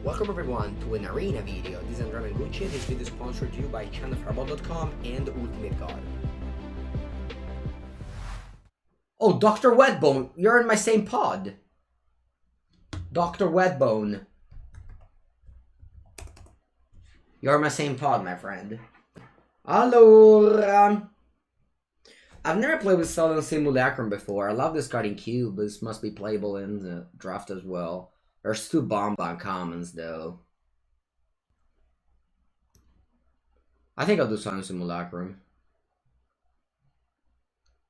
Welcome everyone to an arena video. This is Andrea Mengucci. This video is sponsored to you by channelfireball.com and Ultimate God. Oh, Dr. Wetbone, you're in my same pod. Dr. Wetbone. You're in my same pod, my friend. Allora, I've never played with Sullen Simulacrum before. I love this card in Cube, but this must be playable in the draft as well. There's two bomb commons though. I think I'll do Sullen Simulacrum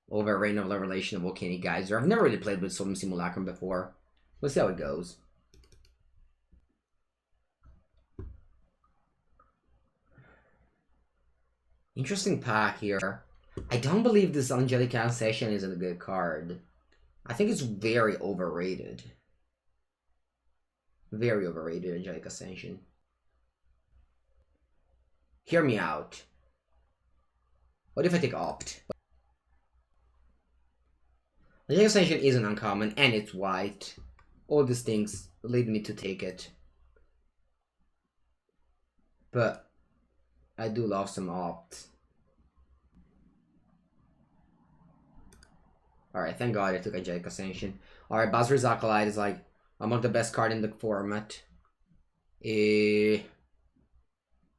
over Reign of Revelation of Volcanic Geyser. I've never really played with Sullen Simulacrum before. Let's see how it goes. Interesting pack here. I don't believe this Angelic Ascension is a good card. I think it's very overrated. Very overrated, Angelic Ascension. Hear me out. What if I take Opt? Angelic Ascension isn't uncommon, and it's white. All these things lead me to take it. But I do love some Opt. Alright, thank God I took Angelic Ascension. Alright, Basri's Acolyte is like among the best card in the format.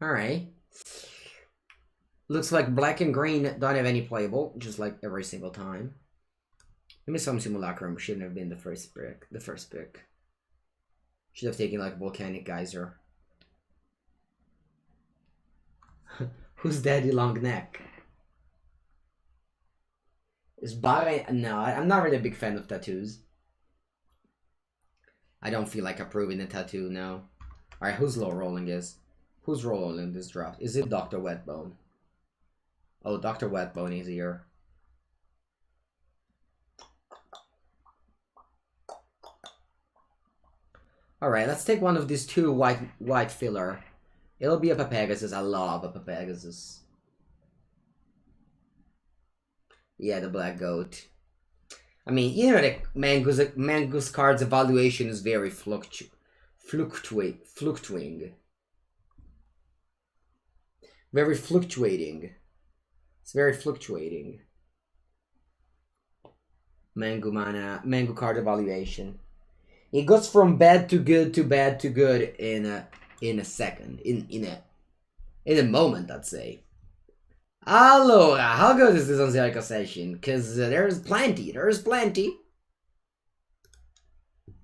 Alright. Looks like black and green don't have any playable, just like every single time. Maybe some Simulacrum shouldn't have been the first pick. Should have taken like Volcanic Geyser. Who's Daddy Long Neck? Is Barre? No, I'm not really a big fan of tattoos. I don't feel like approving a tattoo now. Alright, who's low rolling is? Who's rolling this draft? Is it Dr. Wetbone? Oh, Dr. Wetbone is here. Alright, let's take one of these two white filler. It'll be a Pegasus. I love a Pegasus. Yeah, the Black Goat. I mean, you know that Mango's card's evaluation is very fluctuating. Very fluctuating. It's very fluctuating. Mango card evaluation. It goes from bad to good to bad to good in a second. In a moment, I'd say. Allora, how good is this Angelic Ascension? Because there's plenty.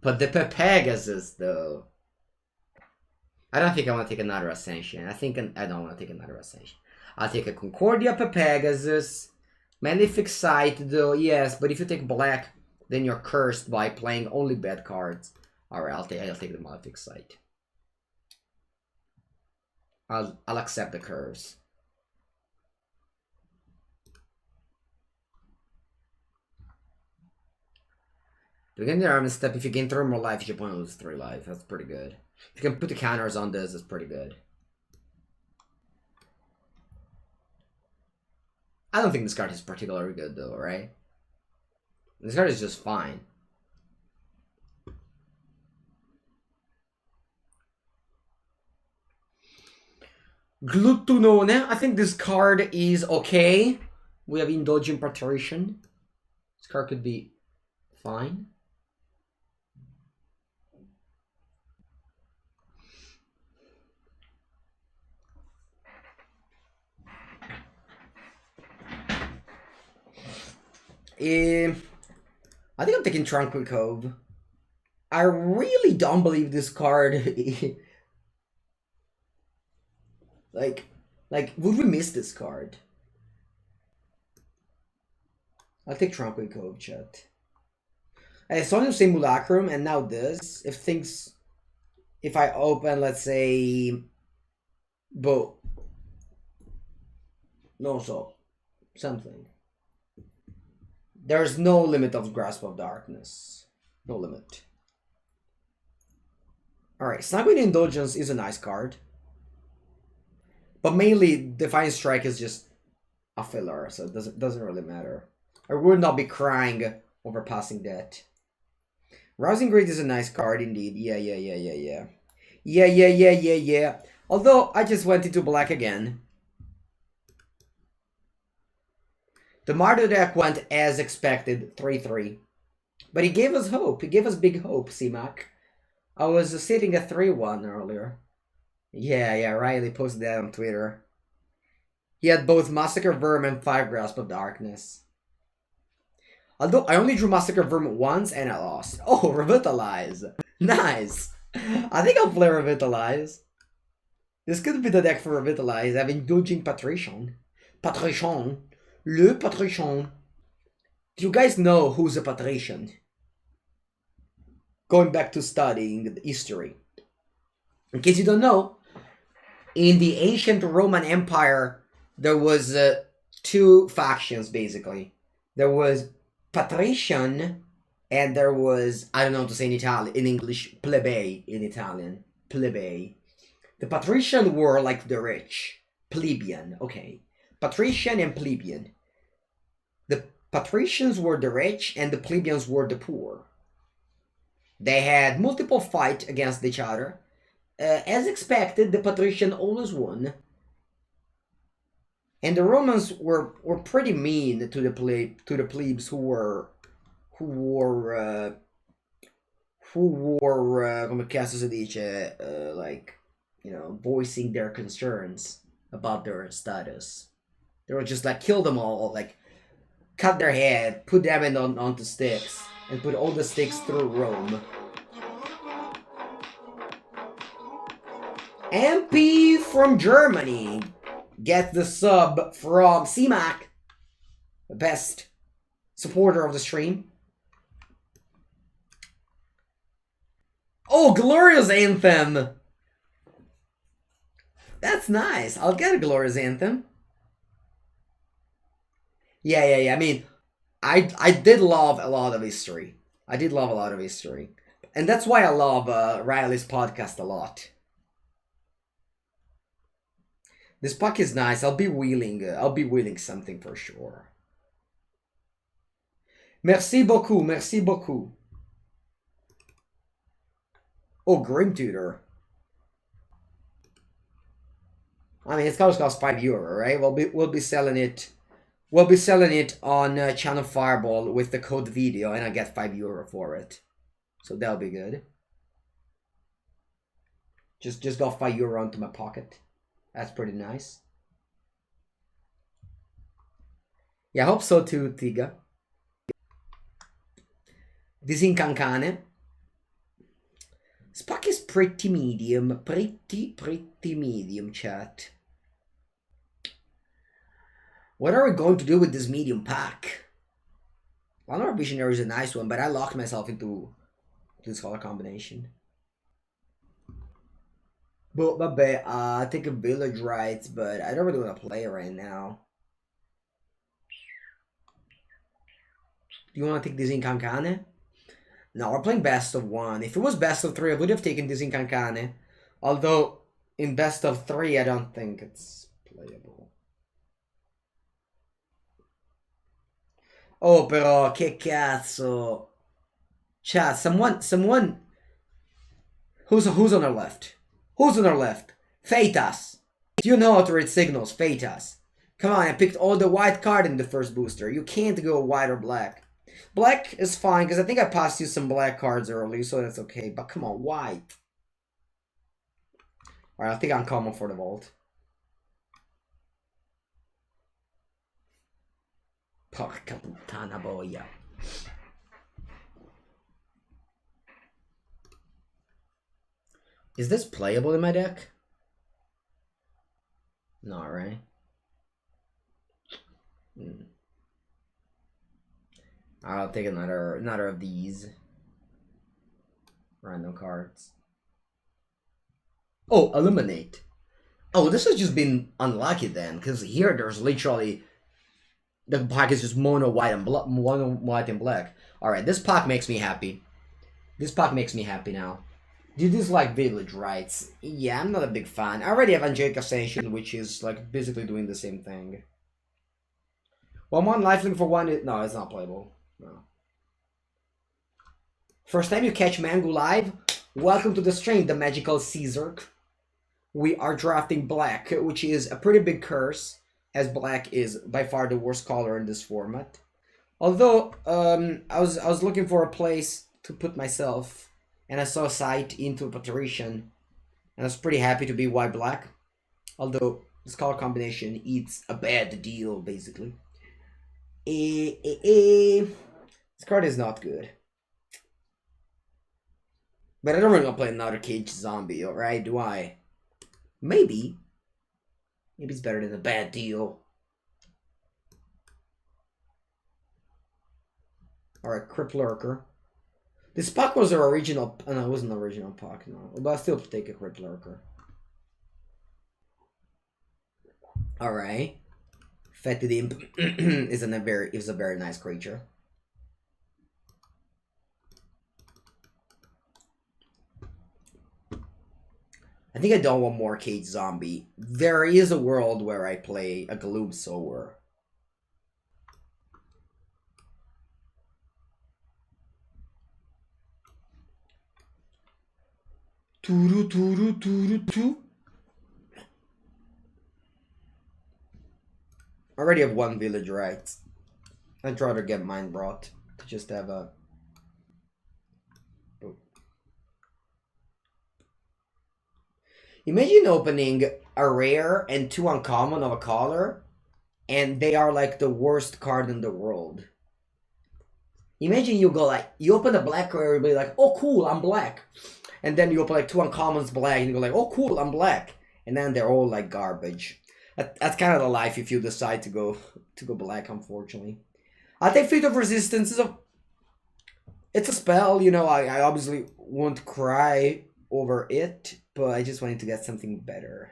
But the Pegasus, though. I don't think I want to take another Ascension. I don't want to take another Ascension. I'll take a Concordia Pegasus. Mythic Sight, though, yes. But if you take black, then you're cursed by playing only bad cards. Alright, I'll take the Mythic Sight. I'll accept the curves. Begin the arm step. If you gain 3 more life, your opponent loses 3 life. That's pretty good. If you can put the counters on this, it's pretty good. I don't think this card is particularly good though, right? This card is just fine. Glutunone. I think this card is okay. We have Indulgent Patrician. This card could be fine. I think I'm taking Tranquil Cove. I really don't believe this card. like, would we miss this card? I'll take Tranquil Cove, chat. I saw him Simulacrum, and now this. If I open, let's say, something. There's no limit of Grasp of Darkness. No limit. Alright, Sanguine Indulgence is a nice card. But mainly, Defiant Strike is just a filler, so it doesn't really matter. I would not be crying over passing that. Rousing Greed is a nice card indeed. Yeah. Yeah. Although, I just went into black again. The Martyr deck went as expected, 3-3. But he gave us hope. He gave us big hope, C-Mac. I was sitting at 3-1 earlier. Yeah, Riley posted that on Twitter. He had both Massacre Verm and 5 Grasp of Darkness. Although, I only drew Massacre Verm once and I lost. Oh, Revitalize. Nice. I think I'll play Revitalize. This could be the deck for Revitalize. I have Indulging Patrician. Le Patrician. Do you guys know who's a Patrician? Going back to studying history. In case you don't know, in the ancient Roman Empire, there was 2 factions, basically. There was Patrician, and there was, I don't know how to say in Italian, in English, plebe in Italian. Plebe. The Patrician were like the rich. Plebeian, okay. Patrician and plebeian. The patricians were the rich and the plebeians were the poor. They had multiple fights against each other. As expected, the patrician always won. And the Romans were pretty mean to the plebes who were come cazzo si dice, like, you know, voicing their concerns about their status. They were just like, kill them all, like, cut their head, put them onto sticks, and put all the sticks through Rome. MP from Germany gets the sub from C-Mac, the best supporter of the stream. Oh, Glorious Anthem! That's nice. I'll get a Glorious Anthem. Yeah. I mean, I did love a lot of history. And that's why I love Riley's podcast a lot. This pack is nice. I'll be wheeling something for sure. Merci beaucoup. Oh, Grim Tutor. I mean, it's gonna cost €5, right? We'll be selling it. We'll be selling it on Channel Fireball with the code video, and I get €5 for it. So that'll be good. Just got €5 into my pocket. That's pretty nice. Yeah, I hope so too, Tiga. Disincancane. This pack is pretty medium. Pretty medium, chat. What are we going to do with this medium pack? Vulnerable Visionary is a nice one, but I locked myself into this color combination. But vabbè, I take a Village Rites, but I don't really want to play right now. Do you want to take Disincancane? No, we're playing best of 1. If it was best of 3, I would have taken Disincancane. Although, in best of 3, I don't think it's playable. Oh, però, che cazzo. Chat, someone... Who's on our left? Who's on our left? Fatas. Do you know how to read signals? Fatas. Come on, I picked all the white card in the first booster. You can't go white or black. Black is fine, because I think I passed you some black cards early, so that's okay. But come on, white. Alright, I think I'm common for the vault. Porca puttana boia. Is this playable in my deck? No, right? I'll take another of these random cards. Oh, Illuminate. Oh, this has just been unlucky then, because here there's literally the pack is just mono white and black. All right, this pack makes me happy. This pack makes me happy now. Do you dislike Village Rites? Yeah, I'm not a big fan. I already have Angelic Ascension, which is like basically doing the same thing. 1/1 lifelink for 1. No, it's not playable. No. First time you catch Mangu live? Welcome to the stream, the magical Caesar. We are drafting black, which is a pretty big curse, as black is by far the worst color in this format. Although, I was looking for a place to put myself, and I saw a site into Patrician, and I was pretty happy to be white-black. Although, this color combination eats a bad deal, basically. This card is not good. But I don't really want to play another cage zombie, alright? Do I? Maybe. Maybe it's better than a bad deal. Alright, Crypt Lurker. This puck was our original... Oh, no, it wasn't an original puck, no. But I'll still take a Crypt Lurker. Alright. Fetid Imp is a very nice creature. I think I don't want more cage zombie. There is a world where I play a Gloom Sower. Turu turu turu tu. I already have one village right. I'd rather get mine brought to just have a... Oh. Imagine opening a rare and 2 uncommon of a color, and they are like the worst card in the world. Imagine you go like, you open a black rare, you'll be like, oh cool, I'm black. And then you open like 2 uncommons black, and you go like, oh cool, I'm black. And then they're all like garbage. That's kind of the life if you decide to go black, unfortunately. I think Fate of Resistance is it's a spell, you know, I obviously won't cry over it, but I just wanted to get something better.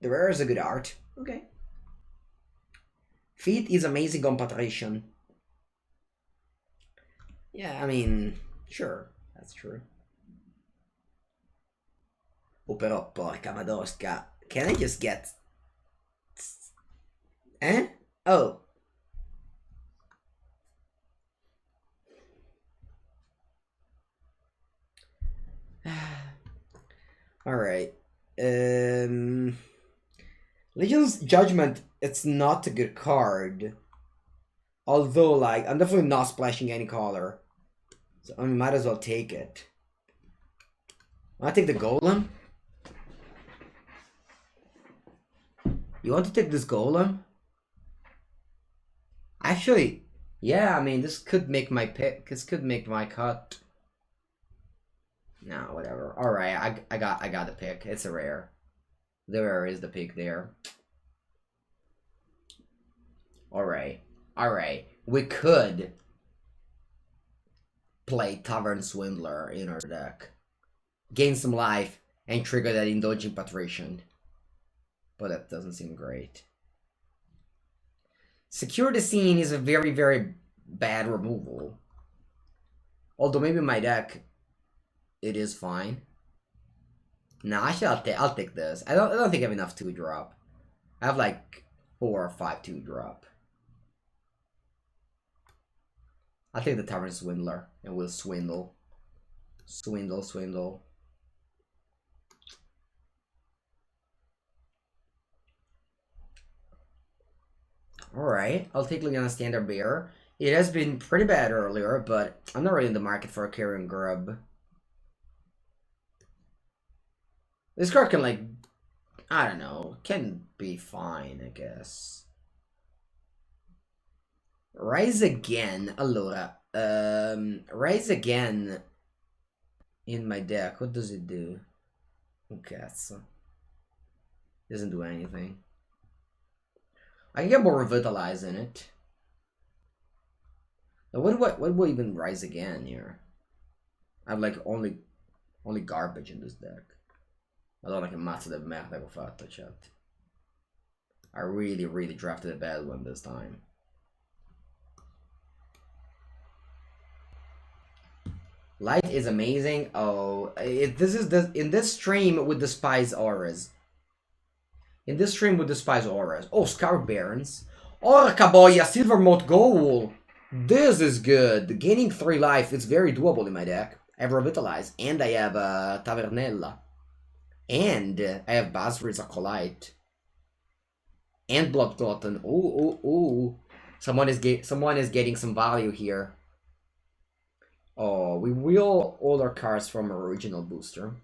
The rare is a good art. Okay. Feat is amazing on Patrician. Yeah, I mean, sure, that's true. Oh, però, porca madosca. Can I just get... Eh? Oh. Alright. Legion's Judgment, it's not a good card. Although, like, I'm definitely not splashing any color. So I might as well take it. Wanna take the Golem? You want to take this Golem? Actually, yeah, I mean, this could make my pick. This could make my cut. No, whatever. Alright, I got the pick. It's a rare. The rare is the pick there. Alright. Alright. We could play Tavern Swindler in our deck. Gain some life and trigger that Indulgent Patrician. But that doesn't seem great. Secure the Scene is a very, very bad removal. Although maybe my deck, it is fine. No, actually I'll take this. I don't think I have enough 2-drop. I have like 4 or 5 2-drop. I'll take the Tavern Swindler and we'll swindle. Swindle, swindle. Alright, I'll take Leon Standard Bear. It has been pretty bad earlier, but I'm not really in the market for a Carrion Grub. This card can, like, I don't know, can be fine, I guess. Rise Again, allora. Rise Again in my deck, what does it do? Okay, so doesn't do anything. I can get more Revitalize in it. Now, what will even Rise Again here? I have like only garbage in this deck. I don't like a massive map I've fatto, chat. I really drafted a bad one this time. Light is amazing. Oh, this is in this stream with the Spies Auras. In this stream with the Spies Auras. Oh, Scar Barons. Orca boya, Silver Moth Goal. This is good. Gaining 3 life is very doable in my deck. I have Revitalize, and I have Tavernella, and I have Basri's Acolyte, and Blood Glutton. Ooh. Someone is getting some value here. Oh, we wheel all our cards from original booster.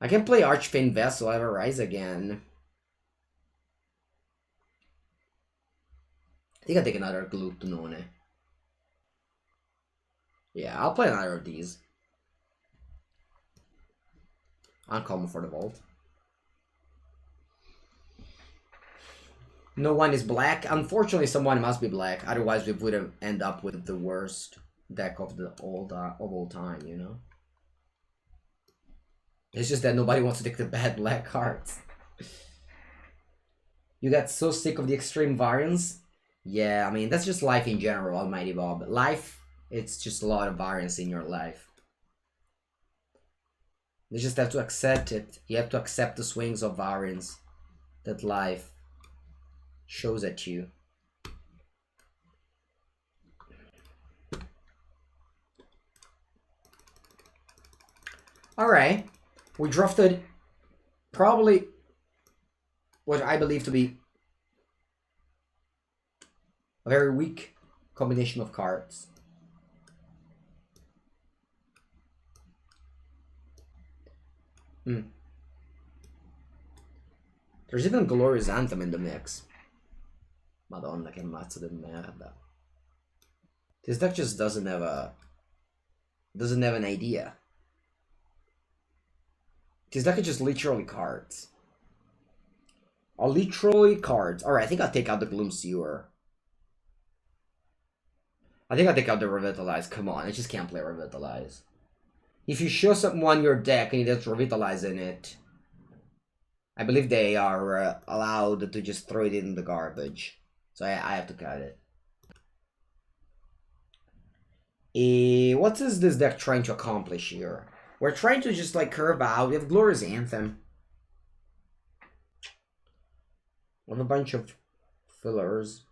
I can play Archfane Vessel, I have a Rise again. I think I'll take another Glutonone. Yeah, I'll play another of these. Uncommon for the vault. No one is black. Unfortunately, someone must be black. Otherwise, we would have end up with the worst deck of all time, you know? It's just that nobody wants to take the bad black cards. You got so sick of the extreme variance? Yeah, I mean, that's just life in general, Almighty Bob. Life, it's just a lot of variance in your life. You just have to accept it. You have to accept the swings of variance that life shows at you. Alright, we drafted probably what I believe to be a very weak combination of cards. There's even Glorious Anthem in the mix. Madonna che mazzo di merda. This deck just doesn't have an idea. This deck is just literally cards. Literally cards. Alright, I think I'll take out the Gloom Sewer. I think I'll take out the Revitalize. Come on, I just can't play Revitalize. If you show someone your deck and there's Revitalize in it, I believe they are allowed to just throw it in the garbage. So I have to cut it. What is this deck trying to accomplish here? We're trying to just like curve out. We have Glorious Anthem. We have a bunch of fillers.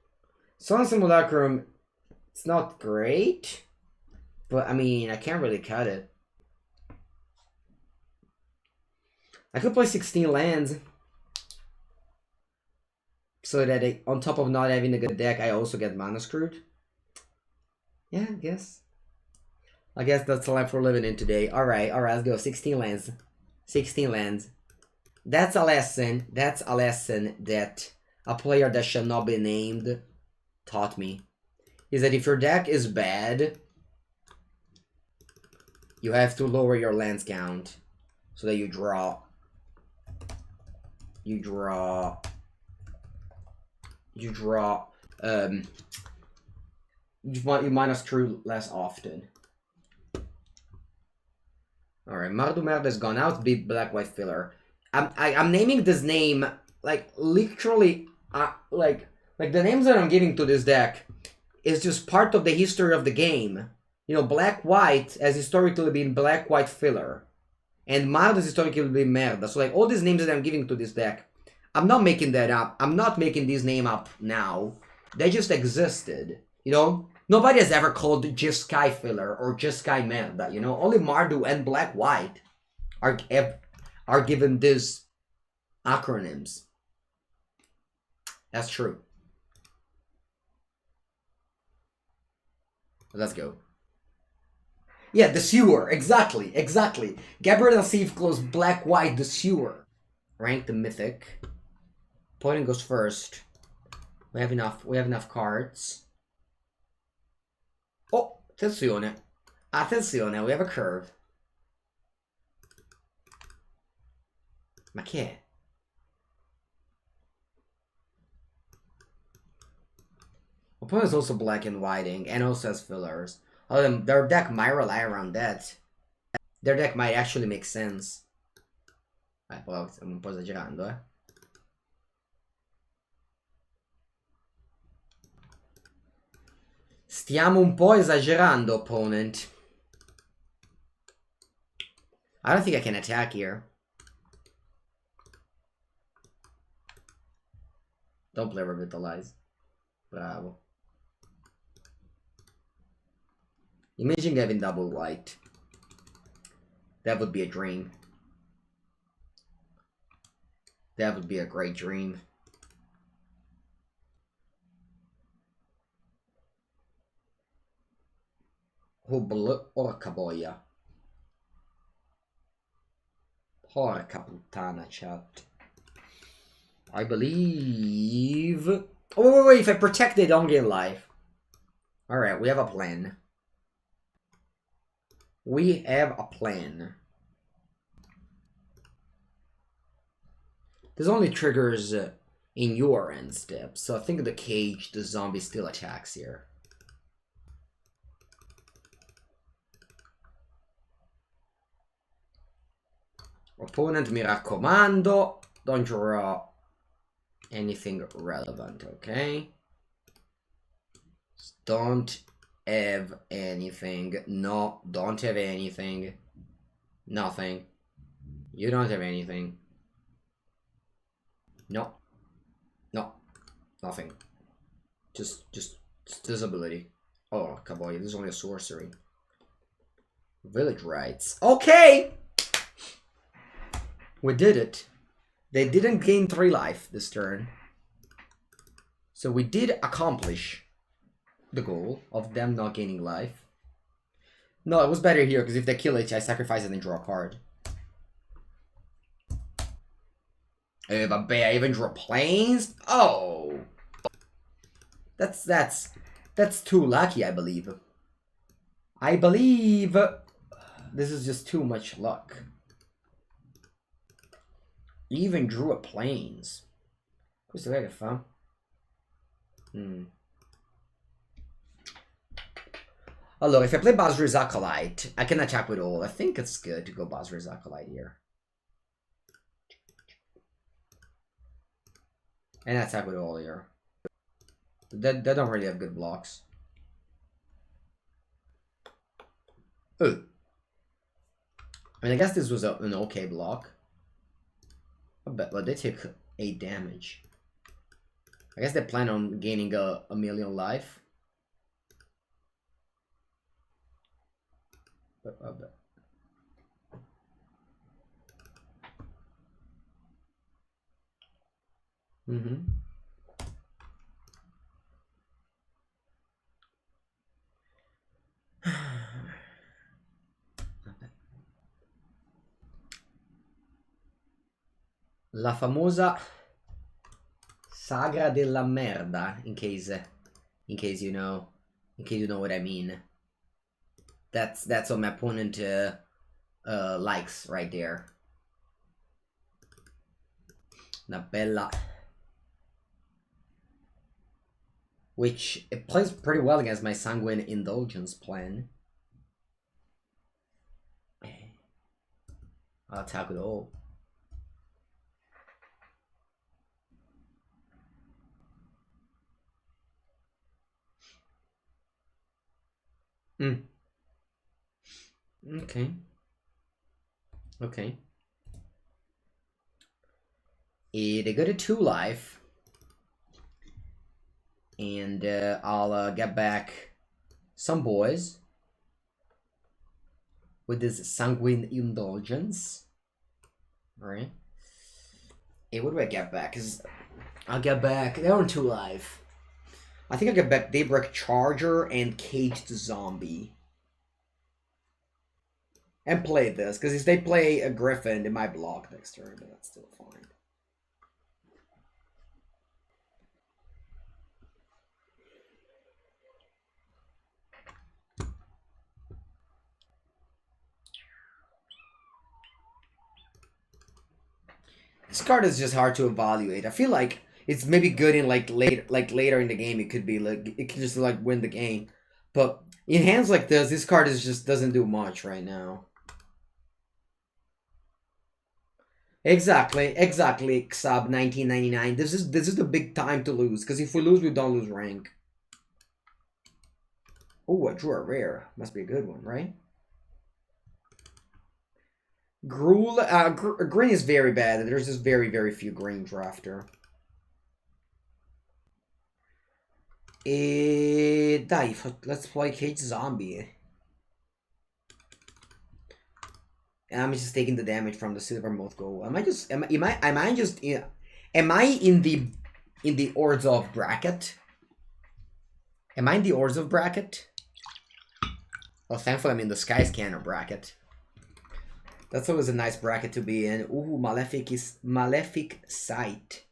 Sun Simulacrum, it's not great. But I mean, I can't really cut it. I could play 16 lands. So that on top of not having a good deck, I also get mana screwed. Yeah, I guess. I guess that's the life we're living in today. Alright, let's go. 16 lands. 16 lands. That's a lesson. That's a lesson that a player that shall not be named taught me. Is that if your deck is bad, you have to lower your lands count so that you draw. You mana screw less often. Alright, Mardu Merda has gone out, big black white filler. I'm naming this name like literally like the names that I'm giving to this deck is just part of the history of the game. You know, black white has historically been black white filler. And Mardu has historically been Merda. So like all these names that I'm giving to this deck, I'm not making that up. I'm not making this name up now. They just existed. You know? Nobody has ever called Jeskai filler or Jeskai Merda, you know? Only Mardu and Black White are given these acronyms. That's true. Let's go. Yeah, the sewer. Exactly. Gabriel Nassif closed Black White, the sewer. Rank the Mythic. Opponent goes first. We have enough cards. Oh, attenzione. Attenzione, we have a curve. Ma che è? Opponent is also black and whiting and also has fillers. Although their deck might rely around that. Their deck might actually make sense. Poi stiamo un po' esagerando, Stiamo un po' esagerando, opponent. I don't think I can attack here. Don't play Revitalize. Bravo. Imagine having double white. That would be a dream. That would be a great dream. Porca boia. Porca puttana, chat. I believe... Oh, wait, if I protect, they don't gain life. Alright, we have a plan. We have a plan. This only triggers in your end step, so I think the cage, the zombie still attacks here. Opponent, mi raccomando, don't draw anything relevant, okay? Don't have anything. No, don't have anything. Nothing. You don't have anything. No. No. Nothing. Just disability. Oh, Kaboya, this is only a sorcery. Village rights. Okay! We did it. They didn't gain 3 life this turn. So we did accomplish the goal of them not gaining life. No, it was better here, because if they kill it, I sacrifice it and draw a card. Vabbè, I even draw planes? Oh! That's too lucky, I believe. I believe this is just too much luck. Even drew a planes. Questo è che fa? Allora, if I play Basri's Acolyte, I can attack with all. I think it's good to go Basri's Acolyte here. And attack with all here. They don't really have good blocks. Oh. I mean, I guess this was an okay block. But they take 8 damage. I guess they plan on gaining a million life. La famosa saga della merda, in case you know what I mean. That's what my opponent likes right there. Una bella, which it plays pretty well against my Sanguine Indulgence plan. I'll attack with all. Okay. Okay. They go to 2 life. And I'll get back some boys with this Sanguine Indulgence. Alright. Hey, what do I get back? Cause I'll get back. They're on 2 life. I think I'll get back Daybreak Charger and Caged Zombie. And play this, because if they play a Griffin, they might block next turn, but that's still fine. This card is just hard to evaluate. I feel like it's maybe good in later in the game. It could be like it can just like win the game, but in hands like this card is just doesn't do much right now. Exactly, Xab 1999. This is the big time to lose, because if we lose, we don't lose rank. Oh, I drew a rare. Must be a good one, right? Gruul, green is very bad. There's just very few green drafter. Dai, let's play Cage Zombie. And I'm just taking the damage from the silver moth gold. Am I in the Orzhov bracket? Am I in the Orzhov bracket? Well, thankfully I'm in the Sky Scanner bracket. That's always a nice bracket to be in. Ooh, Malefic Sight.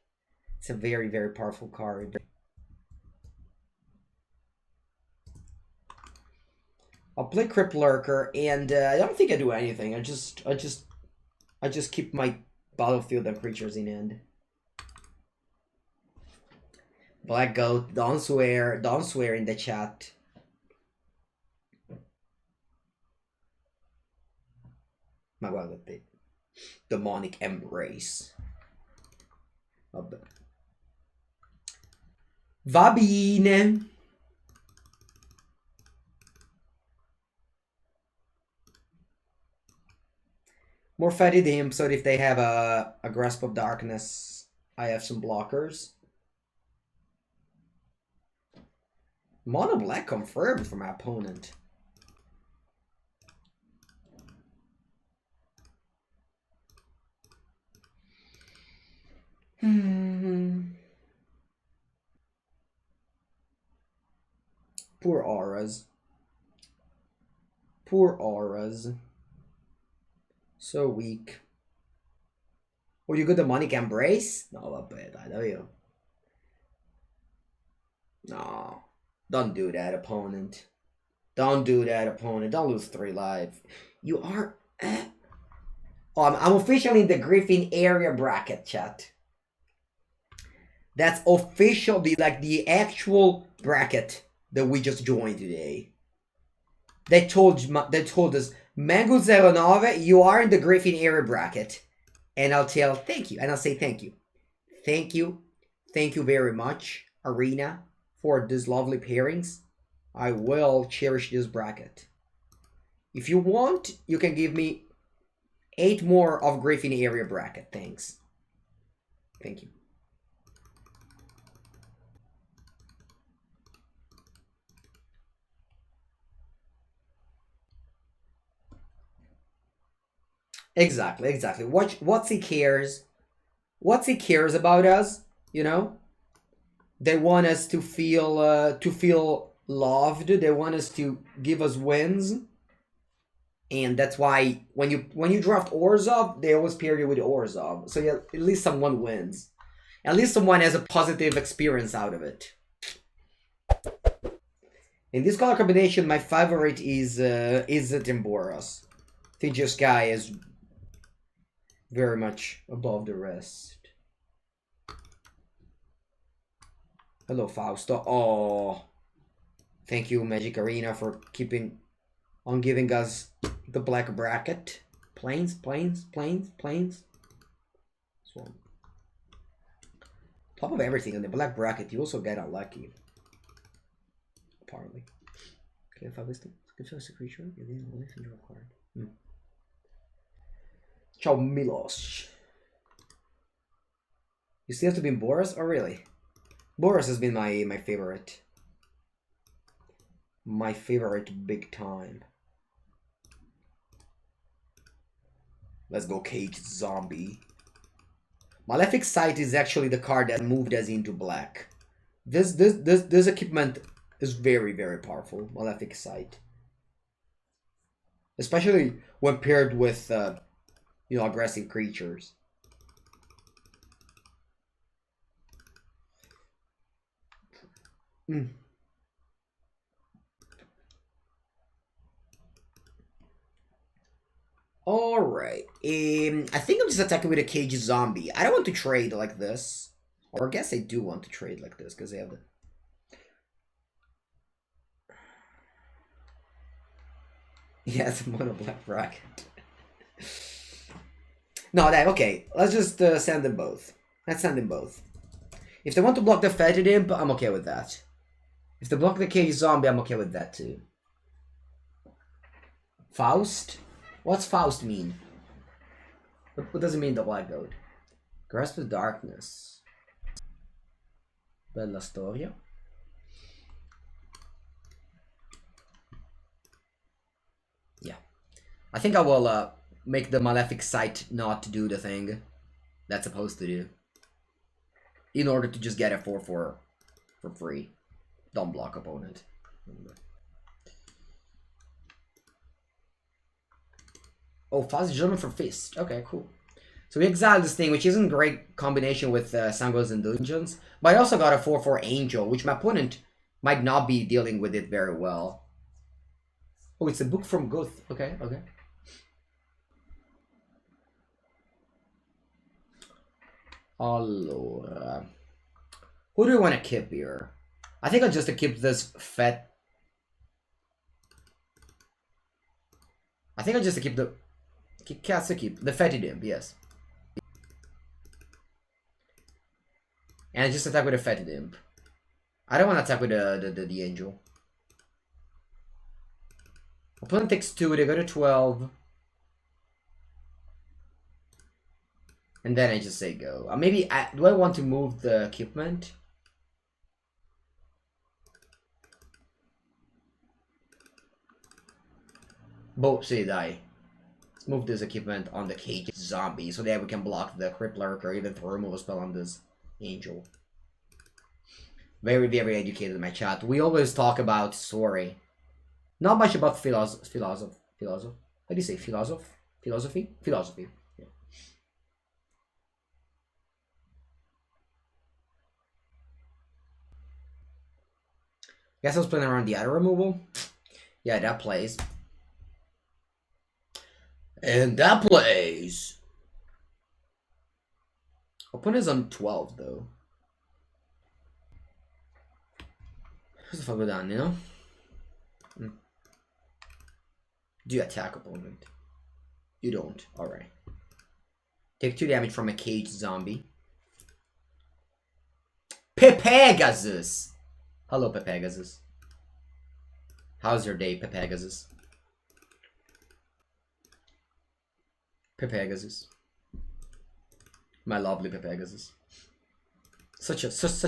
It's a very, very powerful card. I'll play Crypt Lurker, and I don't think I do anything. I just keep my battlefield and creatures in hand. Black Goat, don't swear in the chat. Ma guarda te. Demonic Embrace. Vabbè. Va bene. More Fetid Imp, so if they have a Grasp of Darkness, I have some blockers. Mono Black confirmed for my opponent. Poor auras. Poor auras. So weak. Oh, you got Demonic Embrace? No, vabbè, dai, davvero. No. Don't do that, opponent. Don't do that, opponent. Don't lose 3 life. You are... Oh, I'm officially in the Griffin area bracket, chat. That's official, the actual bracket that we just joined today. They told us, Mengucci, you are in the Griffin area bracket. And I'll tell thank you. And I'll say thank you. Thank you. Thank you very much, Arena, for these lovely pairings. I will cherish this bracket. If you want, you can give me 8 more of Griffin area bracket. Thanks. Thank you. Exactly, exactly. What's he cares? What's he cares about us? You know, they want us to feel loved. They want us to give us wins, and that's why when you draft Orzhov, they always pair you with Orzhov. So yeah, at least someone wins. At least someone has a positive experience out of it. In this color combination, my favorite is Timboros. Thijos Sky is very much above the rest. Hello, Fausto. Oh, thank you, Magic Arena, for keeping on giving us the black bracket. Planes. So, top of everything, on the black bracket, you also get unlucky. Apparently. Okay, if I list it, control a creature, you didn't only draw a card. Ciao, Milos. You still have to be in Boros? Oh, really? Boros has been my favorite. My favorite big time. Let's go Cage Zombie. Malefic Sight is actually the card that moved us into black. This equipment is very, very powerful. Malefic Sight. Especially when paired with you know, aggressive creatures. Alright. I think I'm just attacking with a Cage Zombie. I don't want to trade like this. Or I guess I do want to trade like this, because they have the... Yeah, it's a mono black bracket. No, that okay. Let's just send them both. Let's send them both. If they want to block the Fetid Imp, I'm okay with that. If they block the Cage Zombie, I'm okay with that too. Faust? What's Faust mean? What does it mean, the Black Goat? Grasp of Darkness. Bella storia. Yeah. I think I will make the Malefic Sight not do the thing that's supposed to do. In order to just get a 4/4 for free. Don't block opponent. Oh, fast German for Fist. Okay, cool. So we exile this thing, which isn't a great combination with Sangos and Dungeons. But I also got a 4/4 Angel, which my opponent might not be dealing with it very well. Oh, it's a book from Goth. Okay, okay. Allora. Who do we want to keep here? I think I'll just keep this fat. I think I'll just keep the. Keep the fatty dimp, yes. And I just attack with a fatty dimp. I don't want to attack with the angel. Opponent takes 2, they go to 12. And then I just say go. Maybe, do I want to move the equipment? Both say die. Let's move this equipment on the cage zombie so that we can block the crippler or even throw remove a spell on this angel. Very, very educated in my chat. We always talk about story. Not much about philosophy. How do you say philosophy? Philosophy. Yeah. Guess I was playing around the other removal. Yeah, that plays. And that plays. Opponent's on 12 though. What's the fuck with that, you know? Do you attack opponent? You don't. Alright. Take 2 damage from a caged zombie. Pegasus! Hello, Pegasus. How's your day, Pegasus? Pegasus. My lovely Pegasus. Such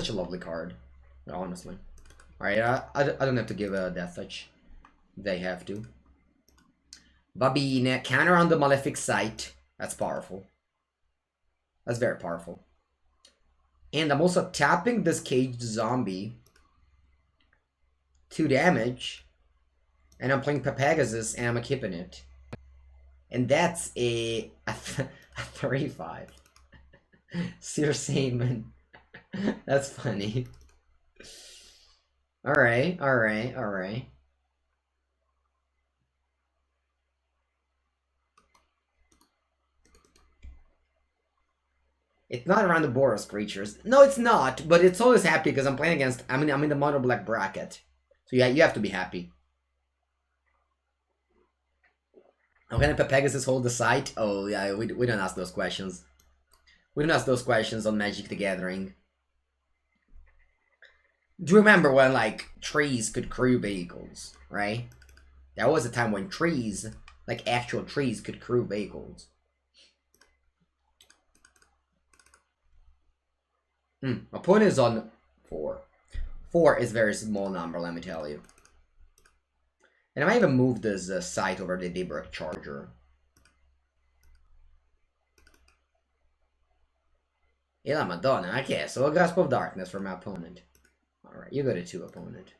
a lovely card, honestly. Alright, I don't have to give a death touch. They have to. Babine, counter on the Malefic Sight. That's powerful. That's very powerful. And I'm also tapping this caged zombie. 2 damage. And I'm playing Pegasus and I'm keeping it. And that's a 3/5. Seriously, man. That's funny. Alright. It's not around the Boros creatures. No, it's not, but it's always happy because I'm playing against. I'm in the mono black bracket. So yeah, you have to be happy. How can a Pegasus hold the site? Oh yeah, we don't ask those questions. We don't ask those questions on Magic the Gathering. Do you remember when like trees could crew vehicles, right? There was a time when trees, like actual trees, could crew vehicles. Opponent is on 4. 4 is a very small number, let me tell you. And I might even move this site over the Daybreak Charger. E la Madonna, okay, so a Grasp of Darkness for my opponent. Alright, you go to 2, opponent.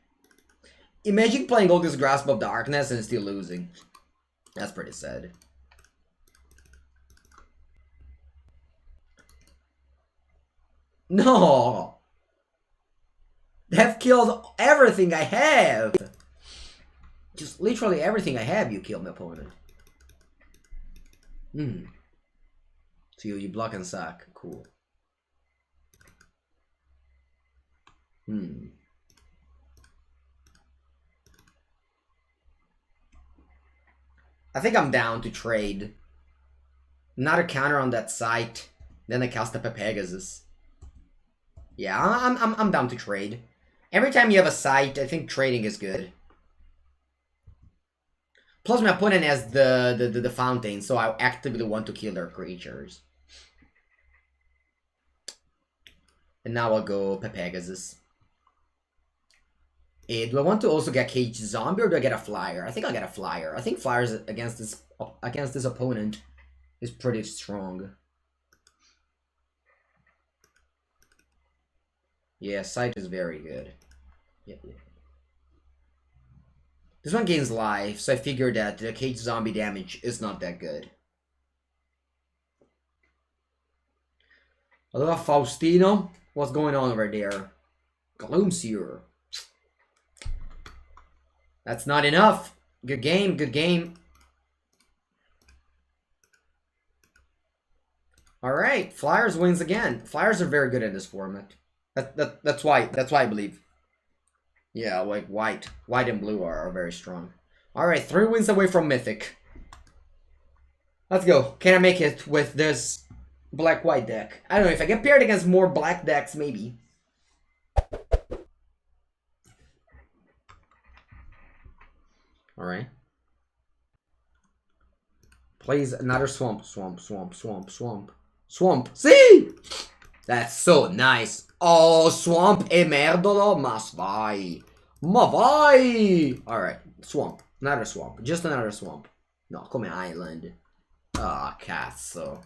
Imagine playing all this Grasp of Darkness and still losing. That's pretty sad. No! They've killed everything I have! Just literally everything I have, you killed my opponent. So you block and sack. Cool. I think I'm down to trade. Not a counter on that site. Then I cast a Pegasus. Yeah, I'm down to trade. Every time you have a site, I think trading is good. Plus my opponent has the fountain, so I actively want to kill their creatures. And now I'll go Pegasus. Do I want to also get Caged Zombie or do I get a Flyer? I think I'll get a Flyer. I think Flyers against this opponent is pretty strong. Yeah, sight is very good. Yeah. This one gains life, so I figured that the cage zombie damage is not that good. Hello, Faustino. What's going on over there? Gloomshot. That's not enough. Good game, good game. Alright, Flyers wins again. Flyers are very good in this format. That's why I believe. Yeah, like white and blue are very strong. Alright, 3 wins away from Mythic. Let's go. Can I make it with this black-white deck? I don't know, if I get paired against more black decks, maybe. Alright. Plays another swamp. Swamp. See? That's so nice. Oh, swamp e merdolo, mas vai. Ma vai. Alright, swamp. Another swamp. Just another swamp. No, come island. Ah, oh, cazzo.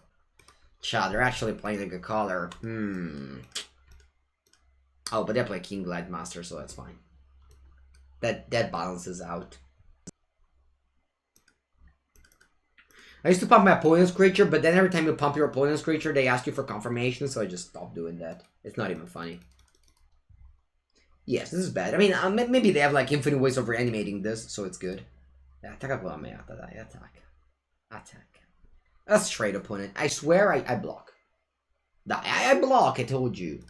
Chad, they're actually playing a good color. Oh, but they play King Glide Master, so that's fine. That balances out. I used to pump my opponent's creature, but then every time you pump your opponent's creature, they ask you for confirmation, so I just stopped doing that. It's not even funny. Yes, this is bad. I mean, maybe they have like infinite ways of reanimating this, so it's good. Attacca con la merda, dai, attack. A straight opponent. I swear I block. I block, I told you.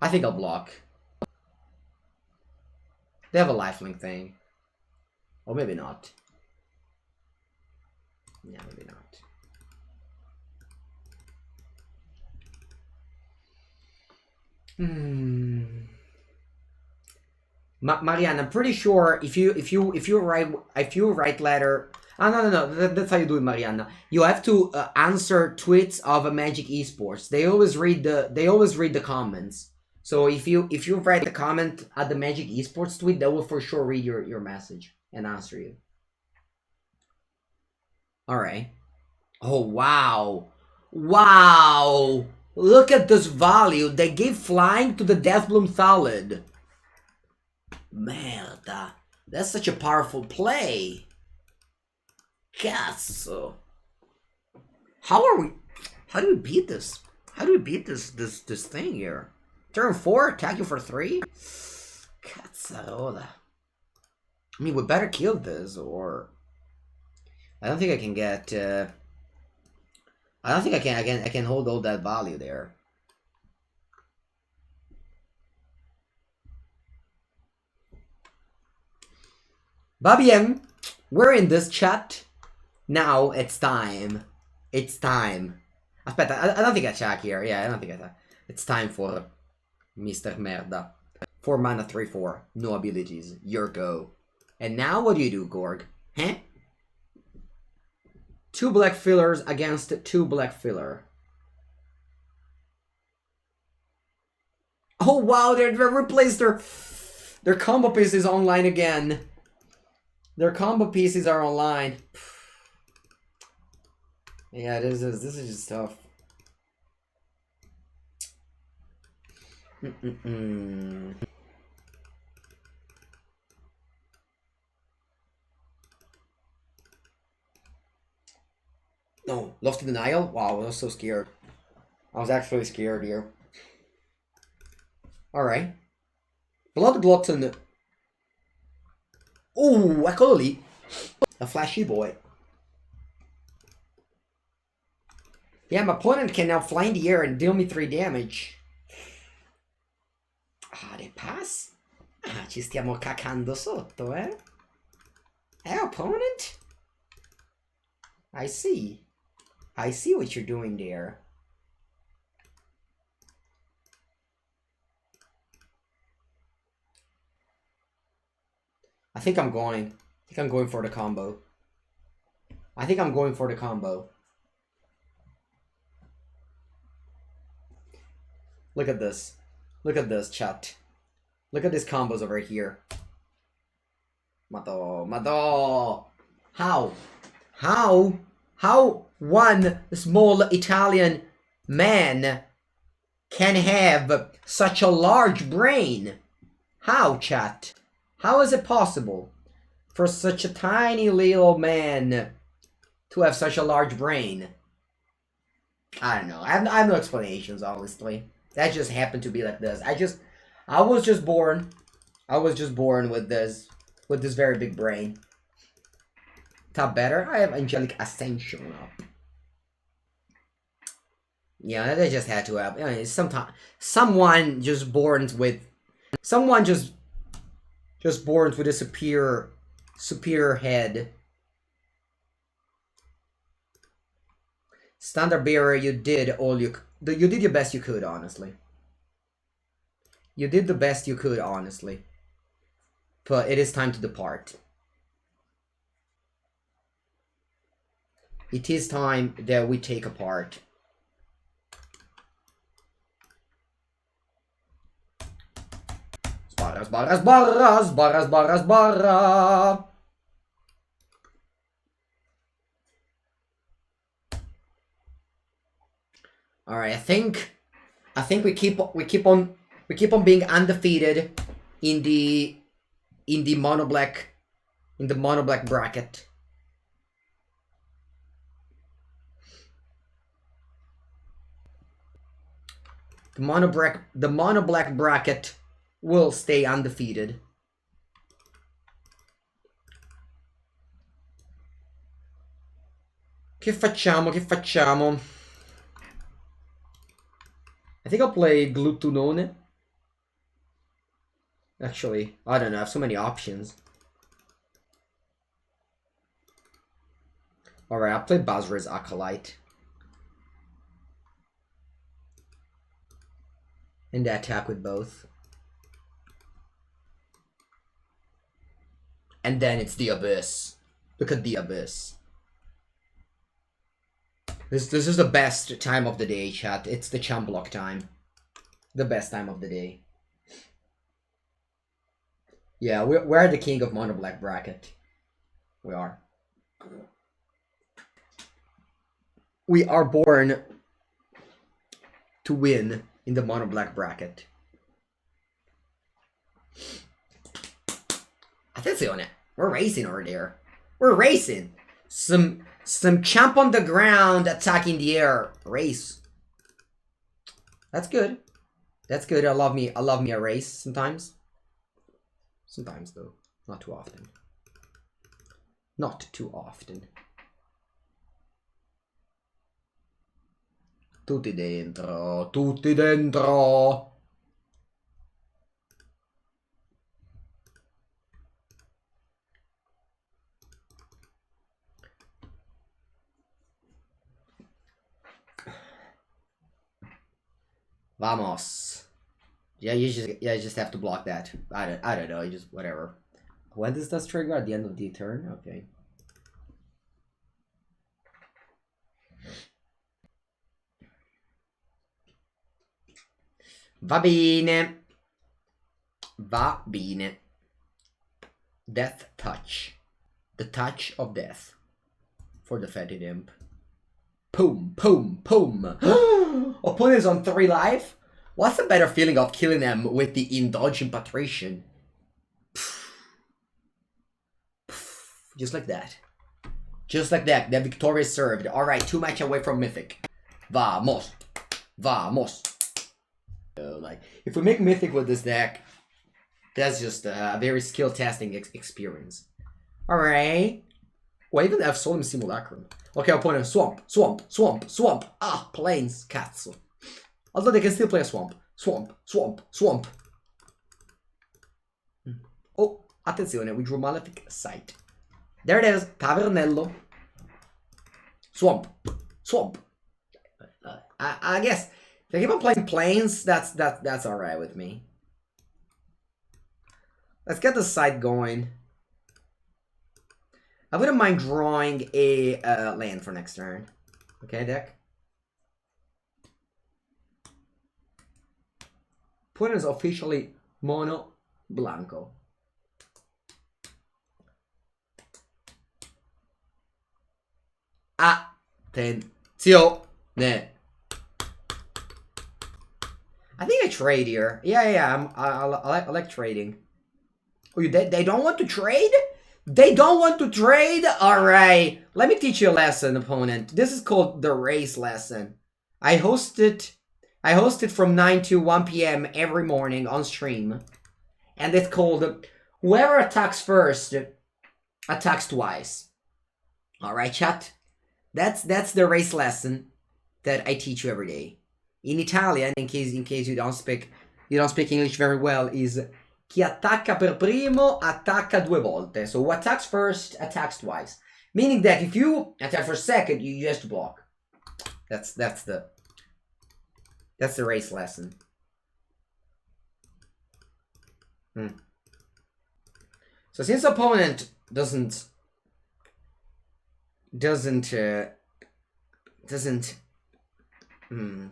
I think I'll block. They have a lifelink thing. Or maybe not. Yeah, maybe not. Marianne, I'm pretty sure if you write letter. Ah, no. That's how you do it, Mariana. You have to answer tweets of a Magic Esports. They always read the comments. So if you write the comment at the Magic Esports tweet, they will for sure read your message and answer you. Alright. Oh, wow. Wow. Look at this value. They gave flying to the Deathbloom Thallid. Merda. That's such a powerful play. Cazzo. How do we beat this? How do we beat this thing here? Turn 4, attack you for 3? Cazzarola. I mean, we better kill this, or I don't think I can get. I don't think I can hold all that value there. Bobby M, we're in this chat. Now it's time. It's time. Aspetta, I don't think I attack here. Yeah, I don't think I attack. It's time for Mr. Merda. 4 mana, 3/4. No abilities. Your go. And now what do you do, Gorg? Huh? 2 black fillers against 2 black filler. Oh wow, they've replaced their combo pieces online again. Their combo pieces are online. Yeah, this is just tough. No, Lost in Denial? Wow, I was so scared. I was actually scared here. Alright. Blood Glutton. Oh, eccoli. A flashy boy. Yeah, my opponent can now fly in the air and deal me 3 damage. Ah, they pass? Ah, ci stiamo cacando sotto, eh? Opponent? I see. I see what you're doing there. I think I'm going for the combo. Look at this. Look at this, chat. Look at these combos over here. Mato. How? How one small Italian man can have such a large brain? How, chat? How is it possible for such a tiny little man to have such a large brain? I don't know. I have no explanations, honestly. That just happened to be like this. I was just born with this very big brain. Top better. I have angelic ascension up. Yeah, they just had to have. Someone just born with a superior head. Standard bearer, you did your best you could, honestly. You did the best you could, honestly. But it is time to depart. It is time that we take apart. Sbarra. All right, I think we keep on being undefeated in the mono black bracket. The mono black bracket will stay undefeated. Che facciamo? I think I'll play Glutunone. Actually, I don't know. I have so many options. Alright, I'll play Basra's Acolyte. And attack with both. And then it's the Abyss. Look at the Abyss. This is the best time of the day, chat. It's the champ block time. The best time of the day. Yeah, we're the king of mono black bracket. We are. We are born to win in the mono black bracket. Attenzione. We're racing over there. We're racing. Some champ on the ground, attack in the air. Race. That's good. That's good. I love me a race sometimes. Sometimes though. Not too often. Not too often. Tutti dentro. Tutti dentro. Vamos. Yeah, you just have to block that. I don't know, you just whatever. When does this trigger? At the end of the turn? Okay. Va bene. Va bene. Death touch. The touch of death. For the fetid imp. Boom, boom, boom. Opponent's on 3 life? What's the better feeling of killing them with the indulgent patrician? Just like that. Just like that. The victory is served. Alright, 2 match away from Mythic. Vamos. Vamos. Like, if we make Mythic with this deck, that's just a very skill testing experience. Alright. Well, I even have Solemn Simulacrum. Okay, opponent, swamp. Ah, plains, cazzo. Although they can still play a swamp. Swamp. Oh, attenzione, we drew Malefic Sight. There it is, Tavernello. Swamp. I guess if I keep on playing plains, that's alright with me. Let's get the site going. I wouldn't mind drawing a land for next turn. Okay, deck. Opponent is officially mono blanco. Attenzione. I think I trade here. Yeah. I like trading. Oh, they don't want to trade? They don't want to trade? Alright. Let me teach you a lesson, opponent. This is called the race lesson. I host it from 9 to 1 p.m. every morning on stream. And it's called whoever attacks first attacks twice. Alright, chat? That's the race lesson that I teach you every day. In Italian, in case you don't speak English very well, is chi attacca per primo attacca due volte. So who attacks first attacks twice. Meaning that if you attack for second, you just block. That's the race lesson. So since opponent doesn't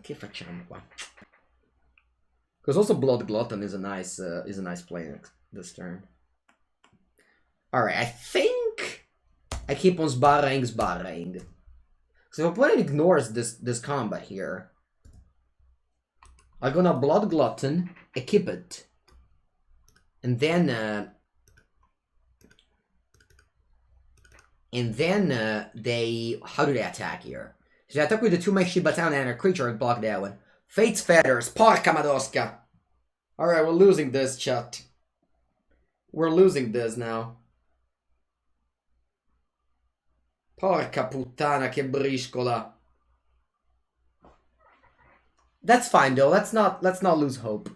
che facciamo qua? Because also Blood Glutton is a nice play this turn. Alright, I think I keep on sbarring. So if opponent ignores this combat here, I'm gonna Blood Glutton, equip it. And then they, how do they attack here? So they attack with the 2 Makeshift Battalion and a creature and block that one. Fate's Feathers, porca madosca. Alright, we're losing this, chat. We're losing this now. Porca puttana, che briscola. That's fine though, let's not lose hope.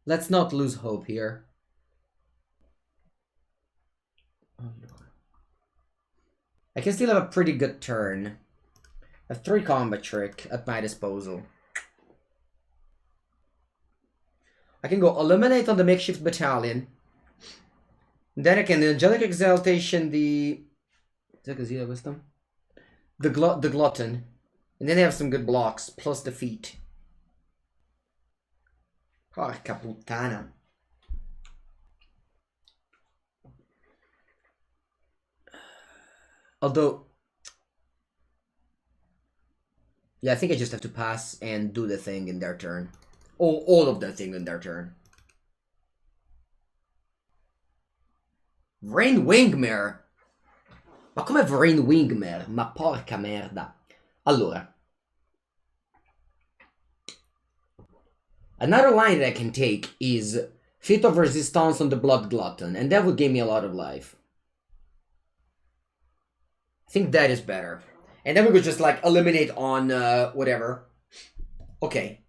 Let's not lose hope here. I can still have a pretty good turn. I have 3 combat trick at my disposal. I can go Eliminate on the Makeshift Battalion. Then I can Angelic Exaltation the Wisdom? The Glutton. And then they have some good blocks, plus defeat. Porca puttana. Although, yeah, I think I just have to pass and do the thing in their turn. All of the thing in their turn. Vrain Wingmare? Ma come Vrain Wingmare? Ma porca merda. Allora. Another line that I can take is Feat of Resistance on the Blood Glutton, and that would give me a lot of life. I think that is better. And then we could just like eliminate on whatever. Okay.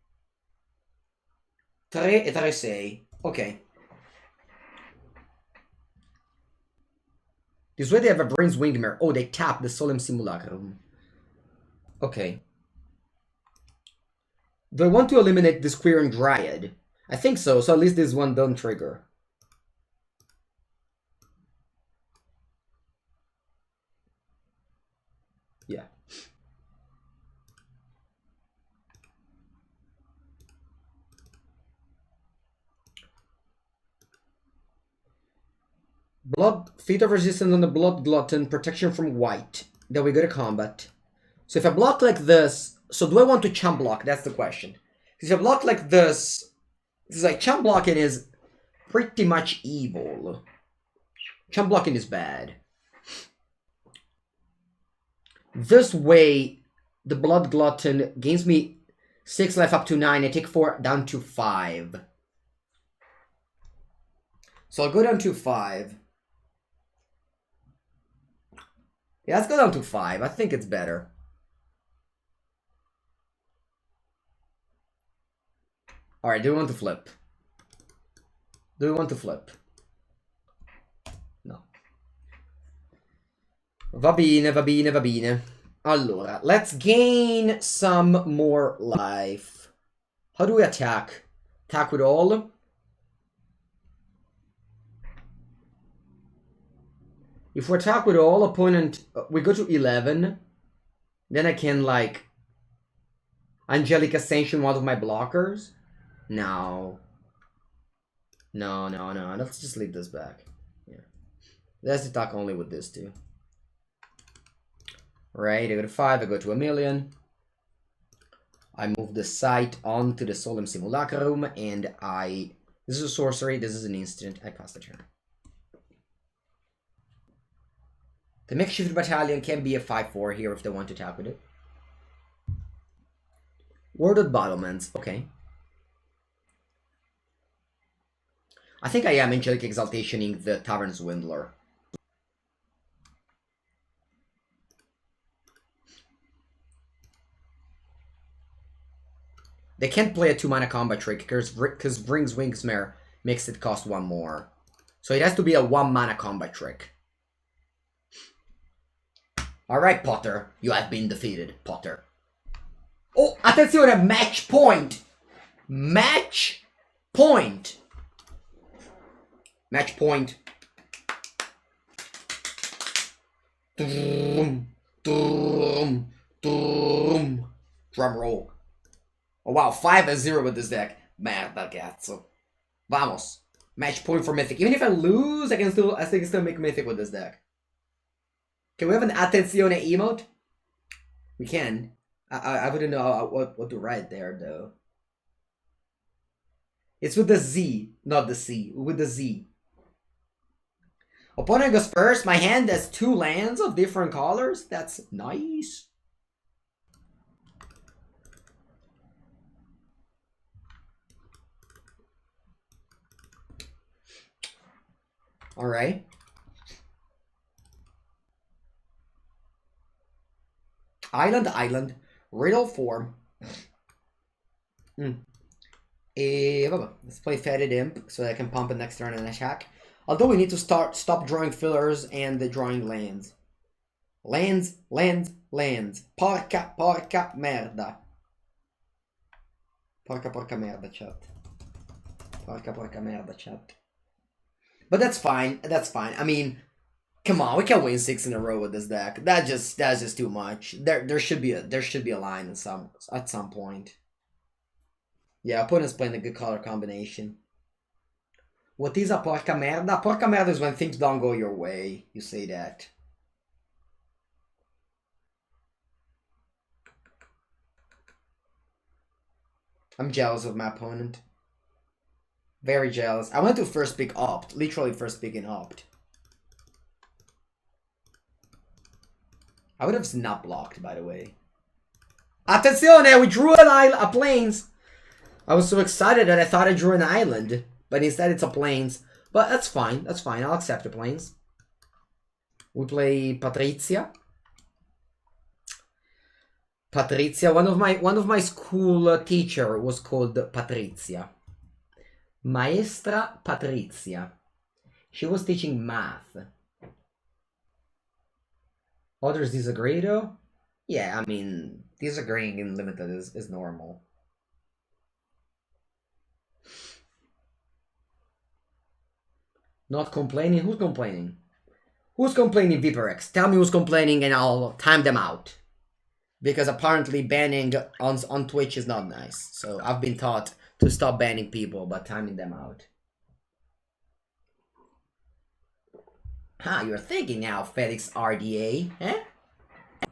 3 e 3 6. Okay. This way they have a Brain's Wingmare. Oh, they tap the Solemn Simulacrum. Okay. Do I want to eliminate this Queering Dryad? I think so, so at least this one don't trigger. Yeah. Feat of Resistance on the Blood Glutton, protection from white. Then we go to combat. So if I block like this, so do I want to chump block? That's the question. If I block like this, it's like chump blocking is pretty much evil. Chump blocking is bad. This way, the Blood Glutton gains me 6 life up to 9. I take 4 down to 5. So I'll go down to 5. Yeah, let's go down to 5. I think it's better. Alright, do we want to flip? Do we want to flip? No. Va bene, va bene, va bene. Allora, let's gain some more life. How do we attack? Attack with all? If we attack with all, opponent, we go to 11. Then I can, like, Angelic Ascension one of my blockers. No. No. Let's just leave this back. Yeah. Let's attack only with this two. Right, I go to 5, I go to 1,000,000. I move the site onto the Solemn Simulacrum, and this is a sorcery, this is an instant, I pass the turn. The Makeshift Battalion can be a 5-4 here if they want to attack with it. Worded Battlements, okay. I think I am Angelic Exaltationing the Tavern Swindler. They can't play a 2-mana combat trick because Brings Wingsmare makes it cost 1 more. So it has to be a 1-mana combat trick. Alright, Potter. You have been defeated, Potter. Oh, attenzione, match point! Match point! Match point. Drum roll. Oh wow, 5-0 with this deck. Merda, cazzo. Vamos. Match point for Mythic. Even if I lose, I can still make Mythic with this deck. Can we have an attenzione emote? We can. I wouldn't know what to write there though. It's with the Z, not the C. With the Z. Opponent goes first. My hand has 2 lands of different colors. That's nice. Alright. Island. Riddle form. Let's play Fetid Imp so that I can pump it next turn and attack. Although we need to stop drawing fillers and drawing lands. Lands. Porca merda. Porca merda, chat. Porca merda, chat. But that's fine. I mean, come on, we can win 6 in a row with this deck. That's just too much. There should be a line at some point. Yeah, opponent's playing a good color combination. What is a porca merda? Porca merda is when things don't go your way. You say that. I'm jealous of my opponent. Very jealous. I went to first pick opt. Literally first pick in opt. I would have snap blocked, by the way. Attenzione! We drew a plains! I was so excited that I thought I drew an island. But instead it's a plains. But that's fine. That's fine. I'll accept the plains. We play Patrizia. One of my school teacher was called Patrizia. Maestra Patrizia. She was teaching math. Others disagree though? Yeah, I mean, disagreeing in limited is normal. Not complaining? Who's complaining? Who's complaining, Viperex? Tell me who's complaining and I'll time them out. Because apparently banning on Twitch is not nice. So I've been taught to stop banning people by timing them out. You're thinking now, Felix RDA, eh?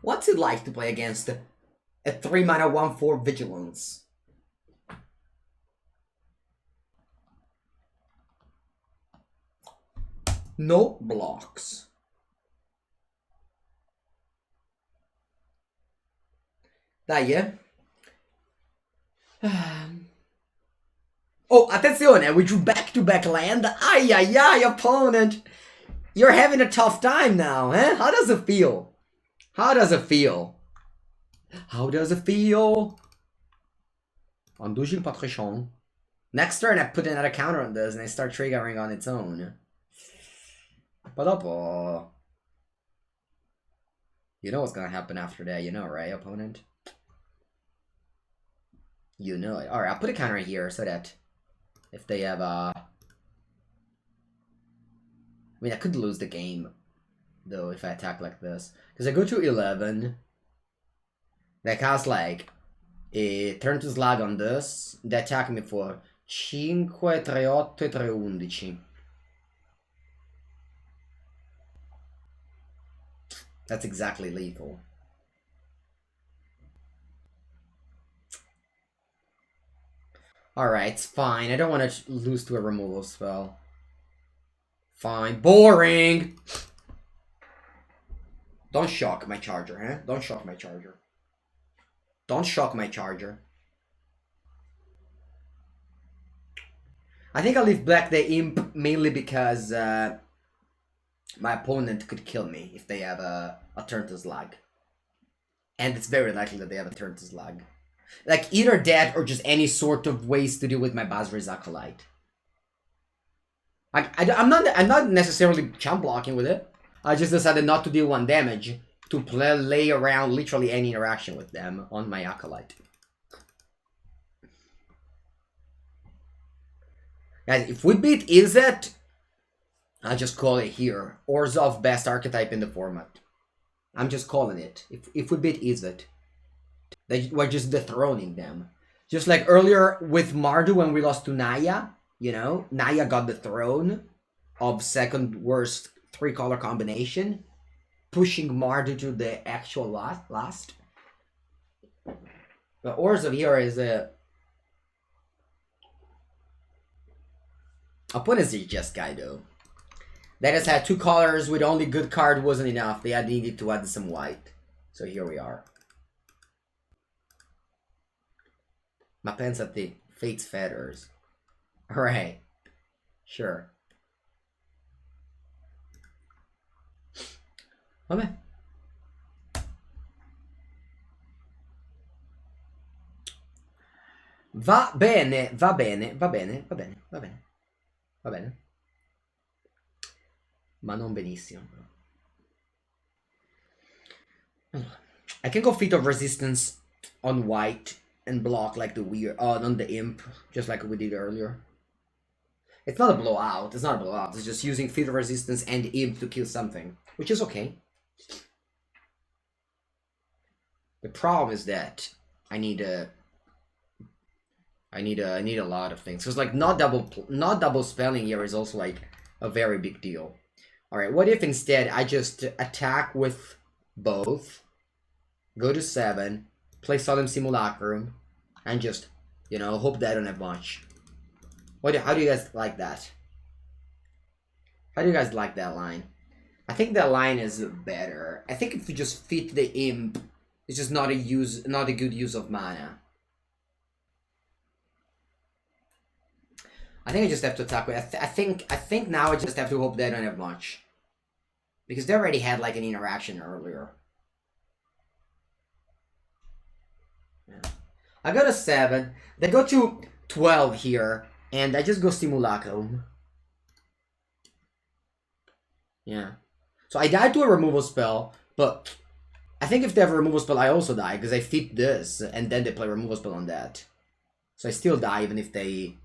What's it like to play against a 3-mana 1/4 Vigilance? No blocks. Dai, eh? Oh, attenzione, we drew back-to-back land. Ay, ay, ay, opponent. You're having a tough time now, eh? How does it feel? How does it feel? How does it feel? Andugil Patrichon. Next turn, I put another counter on this and I start triggering on its own. Padapo. You know what's gonna happen after that, you know, right, opponent? You know it. Alright, I'll put a counter here so that if they have I mean, I could lose the game, though, if I attack like this. Because I go to 11. They cast, like, a turn to slag on this. They attack me for 5, 3, 8 e 3, 11. That's exactly lethal. Alright, it's fine. I don't want to lose to a removal spell. Fine. Boring! Don't shock my charger, huh? Don't shock my charger. Don't shock my charger. I think I'll leave black the imp mainly because my opponent could kill me if they have a turn to slag. And it's very likely that they have a turn to slag. Like, either that or just any sort of ways to deal with my Basri's Acolyte. I'm not necessarily champ blocking with it. I just decided not to deal 1 damage to lay around literally any interaction with them on my Acolyte. Guys, if we beat Izzet, I'll just call it here. Orzhov best archetype in the format. I'm just calling it. If we beat Izzet, we're just dethroning them. Just like earlier with Mardu when we lost to Naya, you know, Naya got the throne of second worst 3-color combination, pushing Mardu to the actual last. The Orzhov here is a... Opponents is just guy though. They just had 2 colors with only good card wasn't enough. They had needed to add some white. So here we are. Ma pensate, Fate's Feathers. Alright. Sure. Vabbè. Va bene, va bene, va bene, va bene, va bene. Va bene. Ma non benissimo. I can go Feat of Resistance on white and block like the weird on the imp, just like we did earlier. It's not a blowout, it's not a blowout, it's just using Feat of Resistance and imp to kill something, which is okay. The problem is that I need a lot of things. Because like not double spelling here is also like a very big deal. Alright, what if instead I just attack with both, go to 7, play Solemn Simulacrum, and just, you know, hope that I don't have much. How do you guys like that? How do you guys like that line? I think that line is better. I think if you just fit the imp, it's just not a good use of mana. I think I just have to attack with... I think now I just have to hope they don't have much. Because they already had like an interaction earlier. Yeah. I got a 7. They go to 12 here. And I just go Simulacrum. Yeah. So I died to a removal spell. But I think if they have a removal spell I also die. Because I fit this. And then they play removal spell on that. So I still die even if they...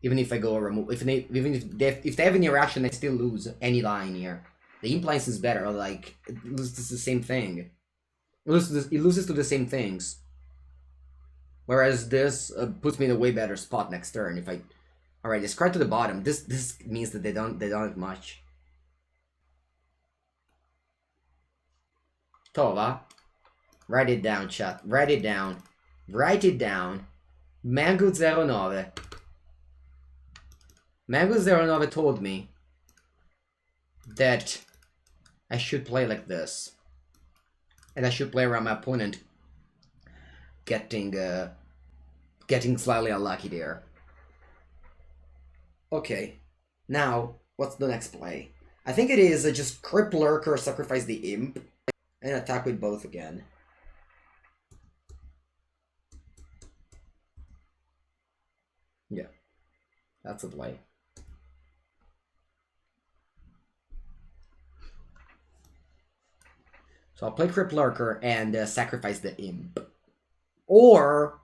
Even if I go remove, if they have any reaction, I still lose any line here. The impliance is better. Like it loses the same thing. It loses to the same things. Whereas this puts me in a way better spot next turn. If I, alright, discard to the bottom. This means that they don't have much. Tova, write it down, chat. Write it down. Write it down. Mengucci 09. Mengucci 09 told me that I should play like this. And I should play around my opponent getting slightly unlucky there. Okay, now, what's the next play? I think it is just Crypt Lurker, sacrifice the imp, and attack with both again. Yeah, that's a play. So I'll play Crypt Lurker and sacrifice the imp. Or...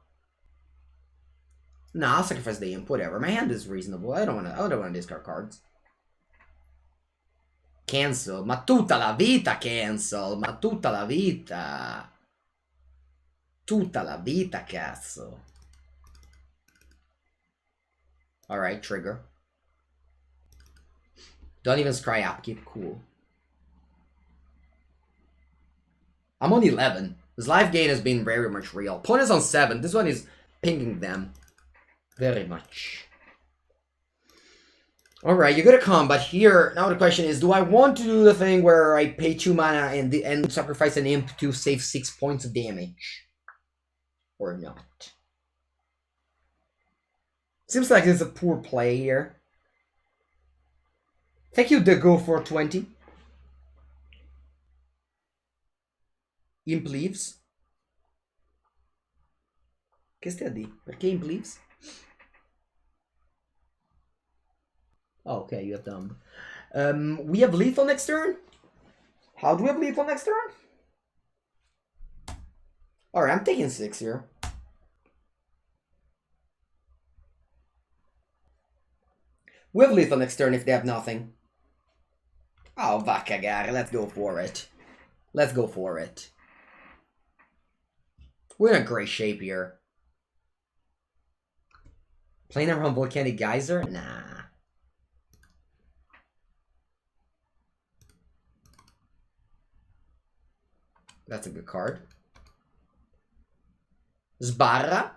Nah, I'll sacrifice the imp, whatever. My hand is reasonable. I don't wanna discard cards. Cancel. Ma tutta la vita cancel. Ma tutta la vita. Tutta la vita, cazzo. Alright, trigger. Don't even scry upkeep. Cool. I'm on 11. This life gain has been very much real. Opponent's on 7. This one is pinging them. Very much. Alright, you go to combat here. Now the question is, do I want to do the thing where I pay 2 mana and sacrifice an imp to save 6 points of damage? Or not? Seems like it's a poor play here. Thank you, the go for 20. Imp leaves. Che stai di? Perché imp leaves? Oh, okay, you have dumb. We have lethal next turn? How do we have lethal next turn? Alright, I'm taking 6 here. We have lethal next turn if they have nothing. Oh, va cagare, let's go for it. Let's go for it. We're in a great shape here. Playing around Volcanic Geyser? Nah. That's a good card. Sbarra.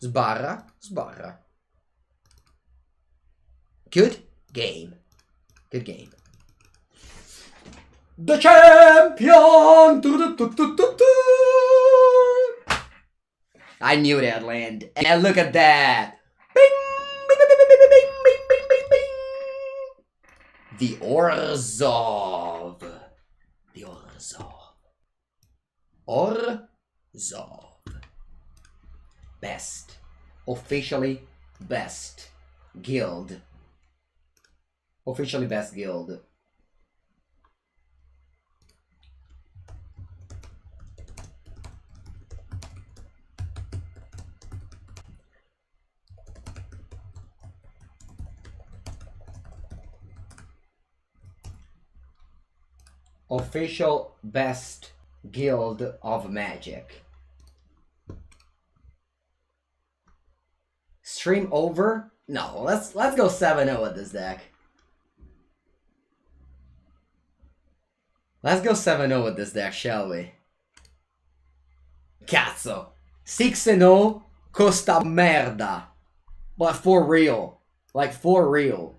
Sbarra. Sbarra. Good game. Good game. The champion! I knew that'd land. And look at that! Bing! Bing, bing, bing, bing, bing, bing, bing, bing, bing. The Orzhov. The Orzhov. Orzhov. Best. Officially best guild. Officially best guild. Official best guild of Magic. Stream over? No, let's go 7-0 with this deck. Let's go 7-0 with this deck, shall we? Cazzo! 6-0 costa merda. But for real. Like, for real.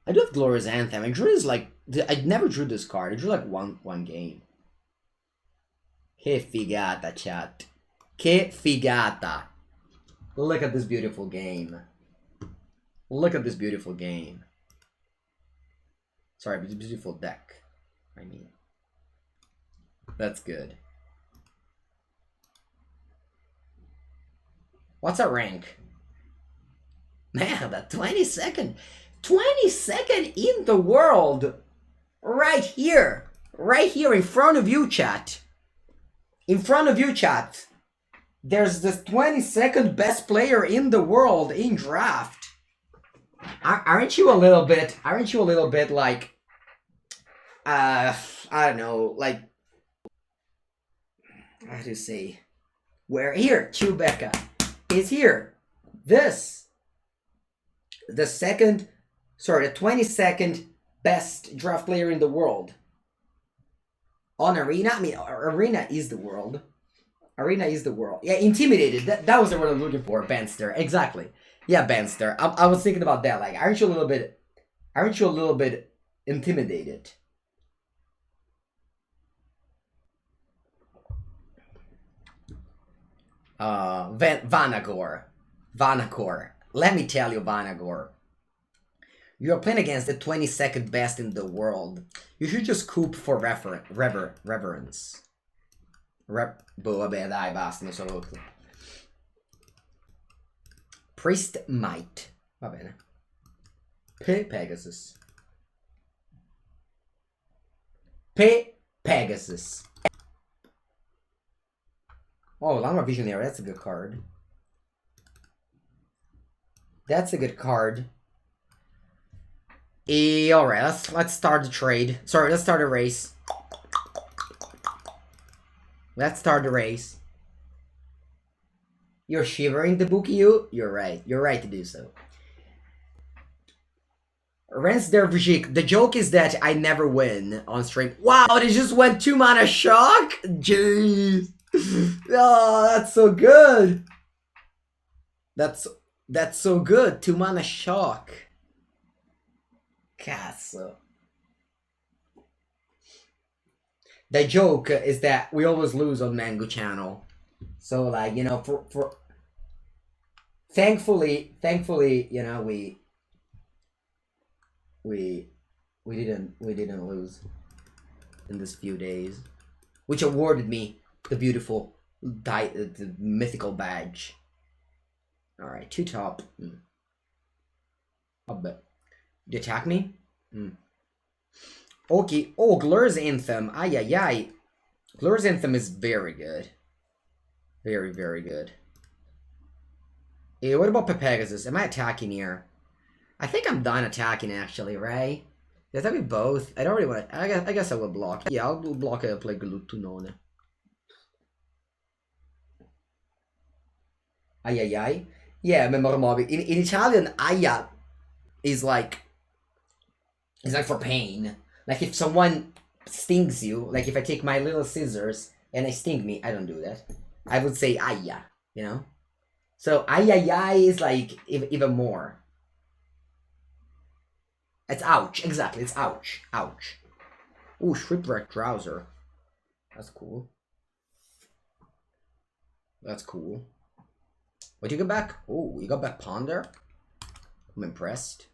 I do have Glorious Anthem. I drew this like... I never drew this card. I drew like one game. Che figata, chat. Che figata. Look at this beautiful game. Look at this beautiful game. Sorry, but it's a beautiful deck. I mean. That's good. What's our rank? Man, that 22nd. 22nd in the world. Right here. Right here in front of you, chat. In front of you, chat. There's the 22nd best player in the world in draft. Aren't you a little bit like, I don't know, like, how to say, where here, Chewbacca is here. This, the 22nd best draft player in the world. On Arena? I mean, Arena is the world. Arena is the world. Yeah, intimidated. That was the word I was looking for. Banster. Exactly. Yeah, Banster. I was thinking about that. Like, aren't you a little bit intimidated? Vanagor. Let me tell you, Vanagor. You're playing against the 22nd best in the world. You should just coop for reverence. Boh, vabbè, dai, basta, ne sono rotto. Priest Might. Va bene. Pegasus. Pegasus. Oh, Lama Visionary, that's a good card. That's a good card. Alright, let's start the trade. Sorry, let's start a race. Let's start the race. You're shivering, the book, you? You're right. You're right to do so. Rens Dervishik. The joke is that I never win on stream. Wow, they just went 2 mana shock? Jeez. Oh, that's so good. That's so good. 2 mana shock. Cazzo. The joke is that we always lose on Mango channel. So like, you know, for thankfully, you know, we didn't lose in this few days, which awarded me the beautiful the mythical badge. All right, 2 top. I'll bet. You attack me? Okay. Oh, Glur's Anthem. Ay ay ay. Glur's Anthem is very good. Very, very good. Hey, what about Pegasus? Am I attacking here? I think I'm done attacking actually, right? Does that be both? I don't really want to. I guess I will block. Yeah, I'll block a play Glutunone. Ay ay ay. Yeah, memorabile. In Italian, aya is like for pain. Like if someone stings you, like if I take my little scissors and they sting me, I don't do that. I would say aya, you know? So ay ay ay is like even more. It's ouch, exactly, it's ouch, ouch. Ooh, shipwreck trouser. That's cool. That's cool. What you got back? Oh, you got back Ponder? I'm impressed.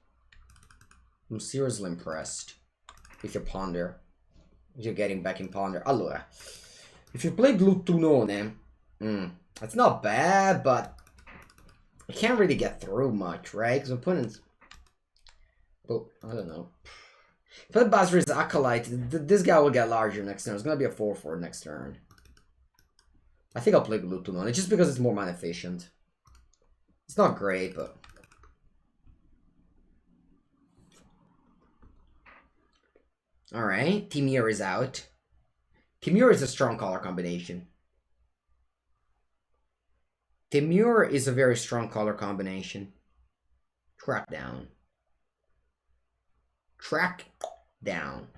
I'm seriously impressed with your Ponder. You're getting back in Ponder. Allora, if you play Glutunone, it's not bad, but you can't really get through much, right? Because opponents... Oh, I don't know. If I play Basri's Acolyte, this guy will get larger next turn. It's going to be a 4/4 next turn. I think I'll play Glutunone, just because it's more mana efficient. It's not great, but... Alright, Timur is out. Timur is a strong color combination. Timur is a very strong color combination. Track down. Track down.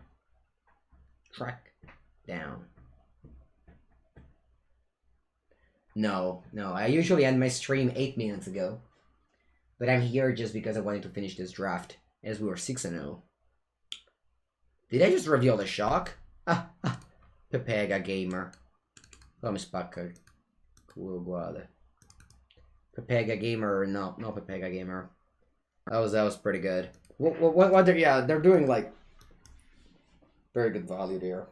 Track down. No, I usually end my stream 8 minutes ago. But I'm here just because I wanted to finish this draft, as we were 6-0. Did I just reveal the shock? Pepega Gamer. Come spacca. Cool, uguale. Pepega Gamer, no Pepega Gamer. That was pretty good. What they're doing like very good value there.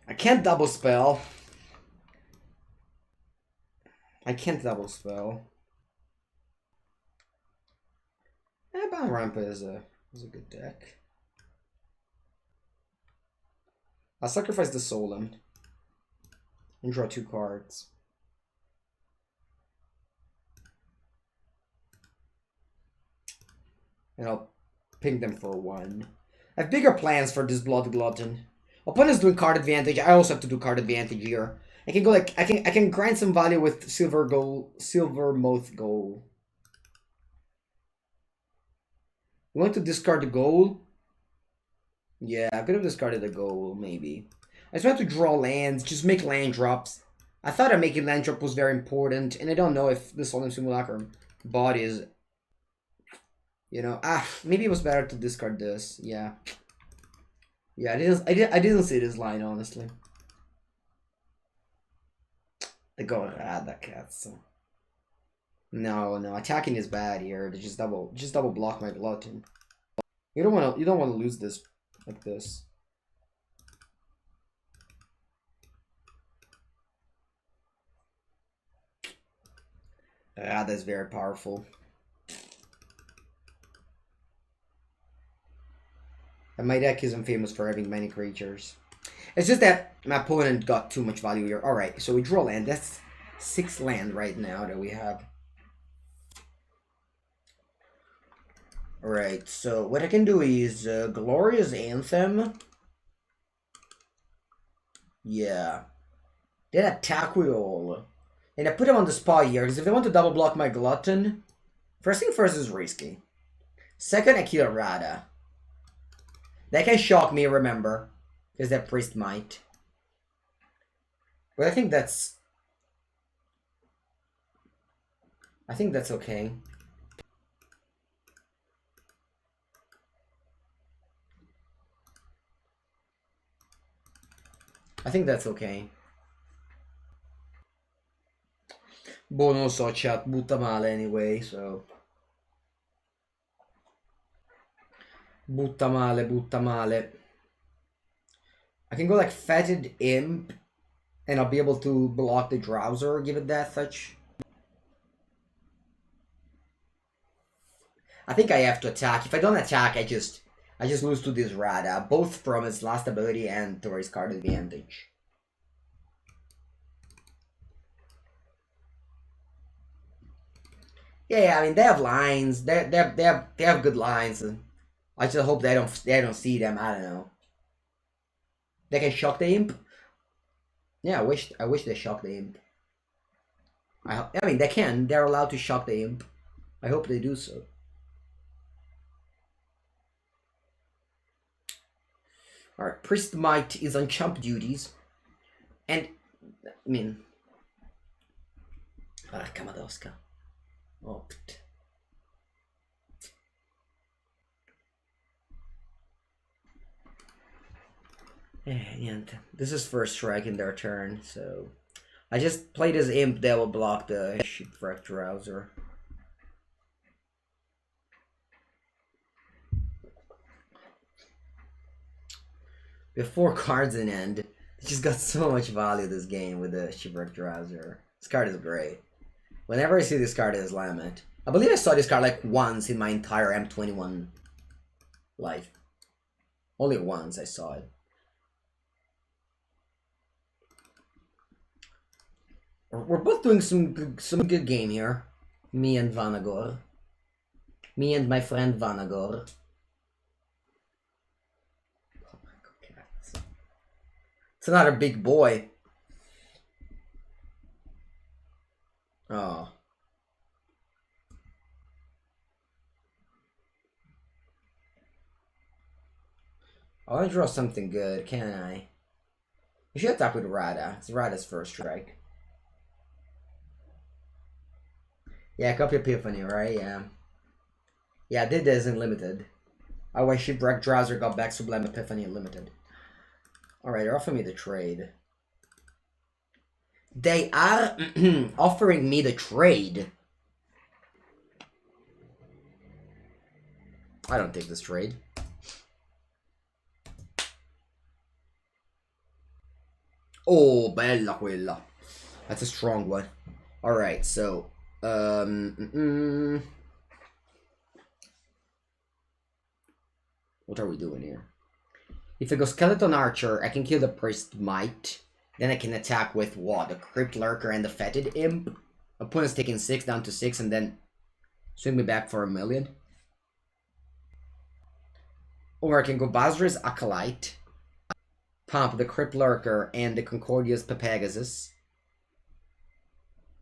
I can't double spell. Bound Rampa is a good deck. I'll sacrifice the Solemn and draw 2 cards. And I'll ping them for 1. I have bigger plans for this Blood Glutton. Opponent's doing card advantage. I also have to do card advantage here. I can go like I can grind some value with Silver Moth Gold. You want to discard the gold? Yeah, I could have discarded the gold, maybe. I just want to draw lands, just make land drops. I thought that making land drop was very important, and I don't know if the Solemn Simulacrum body is... You know, maybe it was better to discard this. Yeah. Yeah, I didn't see this line, honestly. They go that cat, so... No, attacking is bad here. They just double block my Glutton. You don't want to lose this like this. That's very powerful. And my deck isn't famous for having many creatures. It's just that my opponent got too much value here. Alright, so we draw land. That's 6 land right now that we have. Alright, so what I can do is Glorious Anthem. Yeah. Then attack with all. And I put them on the spot here, because if they want to double block my Glutton, first thing first is risky. Second, I kill Rada. That can shock me, remember, because that priest might. But I think that's okay. I think that's okay. Boh, non lo so, chat, butta male anyway, so... Butta male, butta male. I can go like Fetid Imp, and I'll be able to block the Drowser, give it Death Touch. I think I have to attack. If I don't attack, I just lose to this Rada, both from its last ability and to his card advantage. Yeah, I mean they have lines. They have good lines. I just hope they don't see them. I don't know. They can shock the Imp. Yeah, I wish they shock the Imp. I mean they can. They're allowed to shock the Imp. I hope they do so. Alright, Priest Might is on chump duties. And, I mean... Kamadoska. Opt. Niente. This is first strike in their turn, so... I just played as Imp that will block the Shipwreck Drowser. We have 4 cards in end. It just got so much value this game with the Shipwreck Drowser. This card is great. Whenever I see this card, I slam it. I believe I saw this card like once in my entire M21 life. Only once I saw it. We're both doing some good game here. Me and Vanagor. Me and my friend Vanagor. It's another big boy. Oh. I want to draw something good, can I? You should attack with Rada. It's Rada's first strike. Yeah, copy Epiphany, right? Yeah. Yeah, I did this in limited. Otherwise, Shipwreck Drowser got back Sublime Epiphany in limited. Alright, they're offering me the trade. They are offering me the trade. I don't take this trade. Oh, bella quella. That's a strong one. Alright, so... What are we doing here? If I go Skeleton Archer, I can kill the Priest Might. Then I can attack with what? The Crypt Lurker and the Fetid Imp. Opponent's taking 6 down to 6 and then swing me back for 1,000,000. Or I can go Basri's Acolyte. Pump the Crypt Lurker and the Concordia's Pegasus.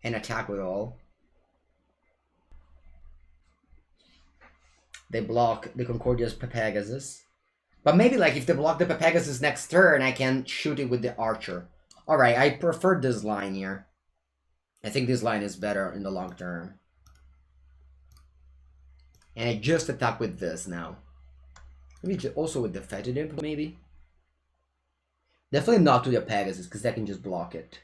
And attack with all. They block the Concordia's Pegasus. But maybe like if they block the Pegasus next turn, I can shoot it with the Archer. Alright, I prefer this line here. I think this line is better in the long term. And I just attack with this now. Maybe also with the Fetid Imp, maybe? Definitely not to the Pegasus, because that can just block it.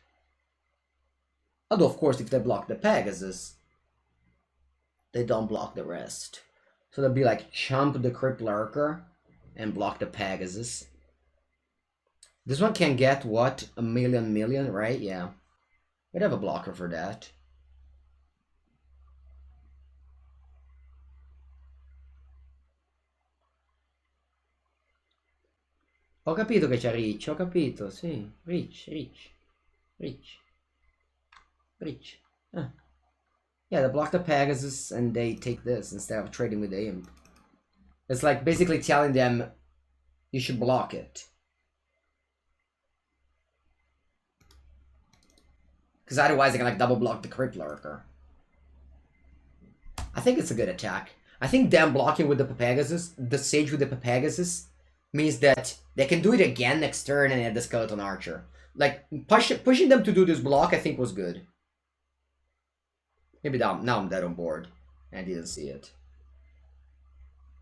Although, of course, if they block the Pegasus, they don't block the rest. So they'll be like, chump the Crypt Lurker and block the Pegasus. This one can get, what? 1,000,000, right? Yeah. We'd have a blocker for that. Ho capito che c'è Rich, ho capito, sì. Rich. Ah. Yeah, they block the Pegasus and they take this instead of trading with the Imp. It's like basically telling them you should block it. Because otherwise I can like double block the Crypt Lurker. I think it's a good attack. I think them blocking with the Pegasus, the Sage with the Pegasus, means that they can do it again next turn and add the Skeleton Archer. Like, pushing them to do this block I think was good. Maybe now I'm dead on board. I didn't see it.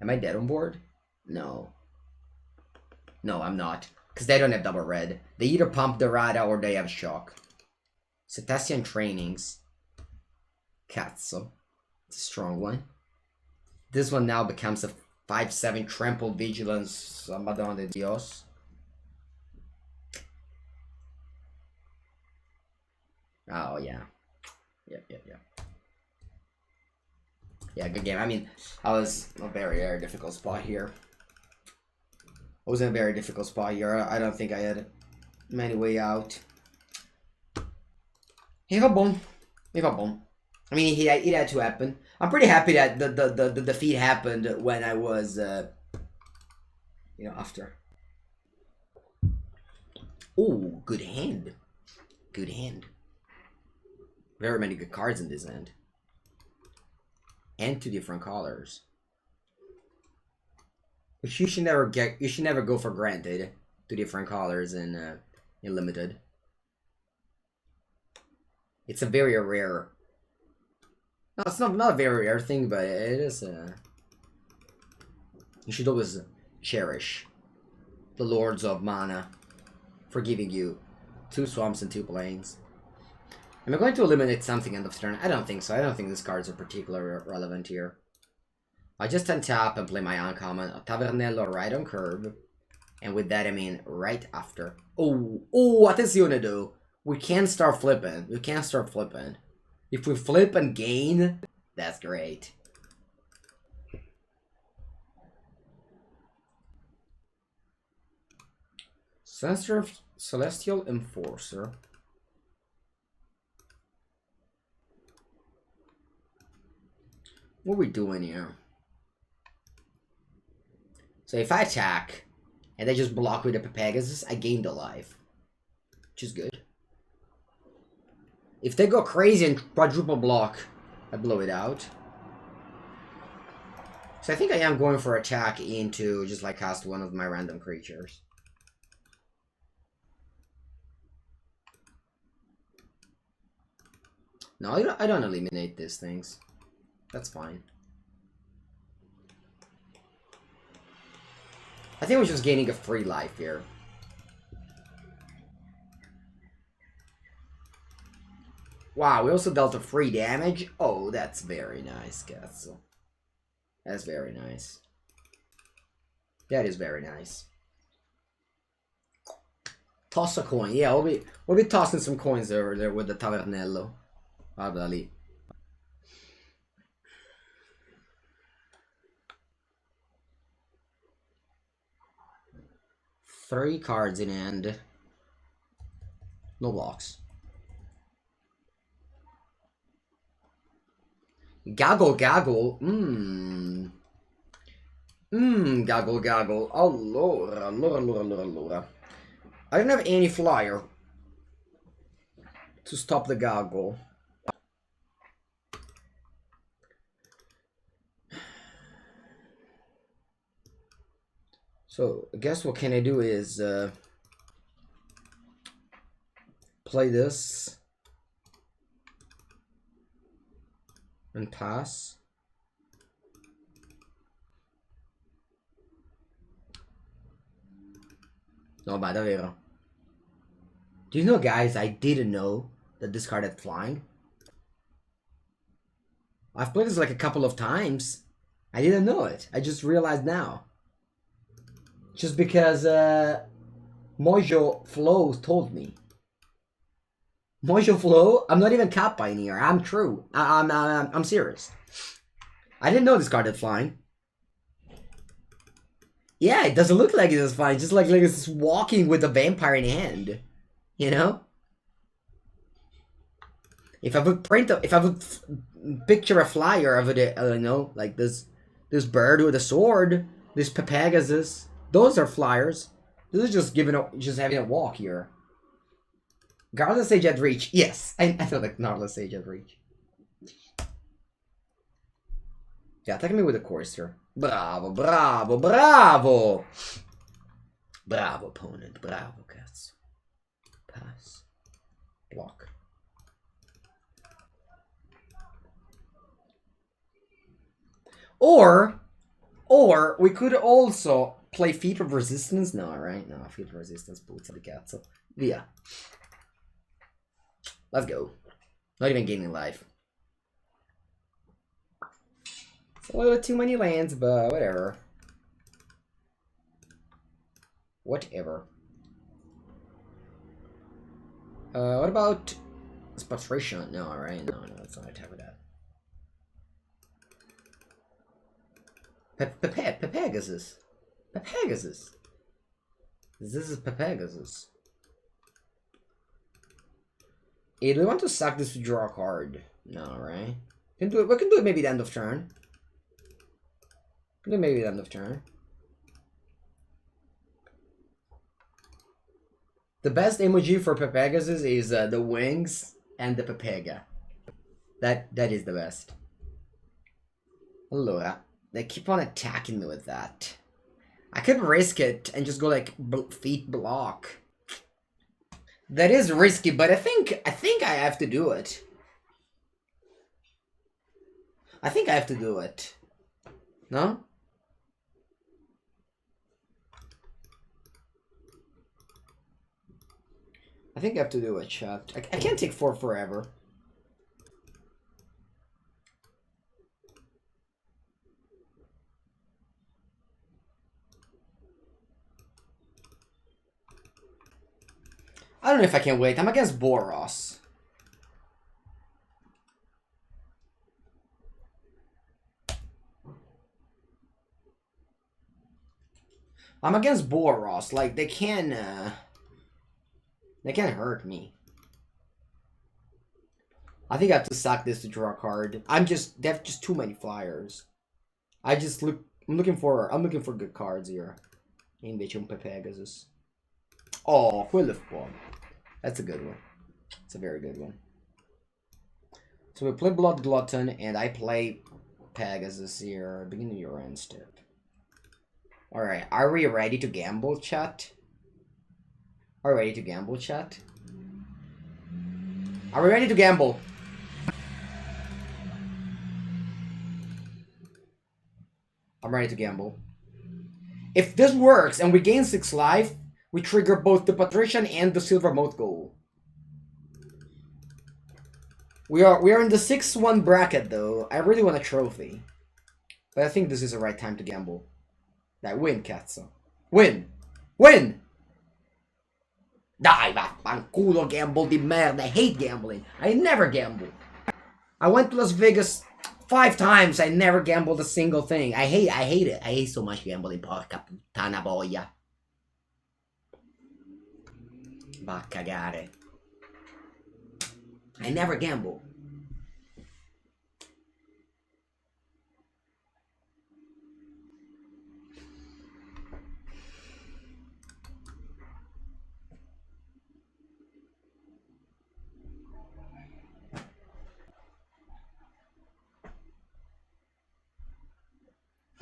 Am I dead on board? No. No, I'm not. Because they don't have double red. They either pump the Rada or they have shock. Cetacean Trainings. Cazzo. It's a strong one. This one now becomes a 5/7 Trample Vigilance Madonna de Dios. Oh, yeah. Yep. Yeah, good game. I mean, I was in a very, very difficult spot here. I was in a very difficult spot here. I don't think I had many way out. E va bom. I mean, it had to happen. I'm pretty happy that the defeat happened when I was, you know, after. Oh, good hand. Good hand. Very many good cards in this end. And 2 different colors. Which you should never go for granted. 2 different colors in limited. It's a very rare. No, it's not a very rare thing, but it is. You should always cherish the Lords of Mana for giving you 2 swamps and 2 plains. Am I going to eliminate something end of turn? I don't think so. I don't think these cards are particularly relevant here. I just untap and play my uncommon, a Tavernello right on curve. And with that I mean right after. Oh, attenzione though. We can't start flipping. If we flip and gain, that's great. Celestial Enforcer. What are we doing here? So if I attack, and they just block with the Pegasus, I gained a life. Which is good. If they go crazy and quadruple block, I blow it out. So I think I am going for attack into just like cast one of my random creatures. No, I don't eliminate these things. That's fine. I think we're just gaining a free life here. Wow, we also dealt a free damage. Oh, that's very nice, Castle. That's very nice. That is very nice. Toss a coin. Yeah, we'll be tossing some coins over there with the Tavernello. Probably. Three cards in hand. No blocks. Gaggle. Gaggle. Allora. I don't have any flyer to stop the gaggle. So, I guess what can I do is play this and pass. No, ma davvero. Do you know, guys, I didn't know that this card had flying. I've played this like a couple of times. I didn't know it. I just realized now. Just because Mojo Flow told me. Mojo Flow? I'm not even Cap Pioneer. I'm true. I'm serious. I didn't know this card had flying. Yeah, it doesn't look like it is flying. Just like it's walking with a vampire in hand. You know? If I would picture a flyer of it, you know, like this bird with a sword, this Pegasus. Those are flyers. This is just having a walk here. Garland Sage at reach. Yes, I know that Garland Sage at reach. Yeah, attack me with a Courser. Bravo, bravo, bravo! Bravo, opponent. Bravo, cats. Pass. Block. Or we could also play Feat of Resistance. No, right? No, Feat of Resistance boots the cat. So, yeah. Let's go. Not even gaining life. It's a little bit too many lands, but whatever. Whatever. What about Spatration? No, right? No, that's not attack with that. Pegasus. Pegasus. This is Pegasus. Hey, do we want to sack this to draw a card? No, right? We can do it maybe the end of turn. We can do it maybe the end of turn. The best emoji for Pegasus is the wings and the Pepega. That is the best. Allora, they keep on attacking me with that. I could risk it and just go like feet block. That is risky, but I think I have to do it. I think I have to do it. No? I think I have to do it, chat. I can't take 4 forever. I don't know if I can wait. I'm against Boros. I'm against Boros. Like, they can hurt me. I think I have to sack this to draw a card. They have just too many flyers. I'm looking for good cards here. Invece un Pegasus. Oh, quello buono. That's a good one. It's a very good one. So we play Blood Glutton, and I play Pegasus here. Beginning of your end step. Alright, are we ready to gamble, chat? Are we ready to gamble, chat? Are we ready to gamble? I'm ready to gamble. If this works and we gain 6 life, we trigger both the Patrician and the Silver Mote Goal. We are in the 6-1 bracket though. I really want a trophy. But I think this is the right time to gamble. Dai, win, cazzo. Win! Win! Dai, vaffanculo, gamble di merda. I hate gambling. I never gamble. I went to Las Vegas 5 times. I never gambled a single thing. I hate it. I hate so much gambling. Porca puttana boia. Va a cagare. I never gamble.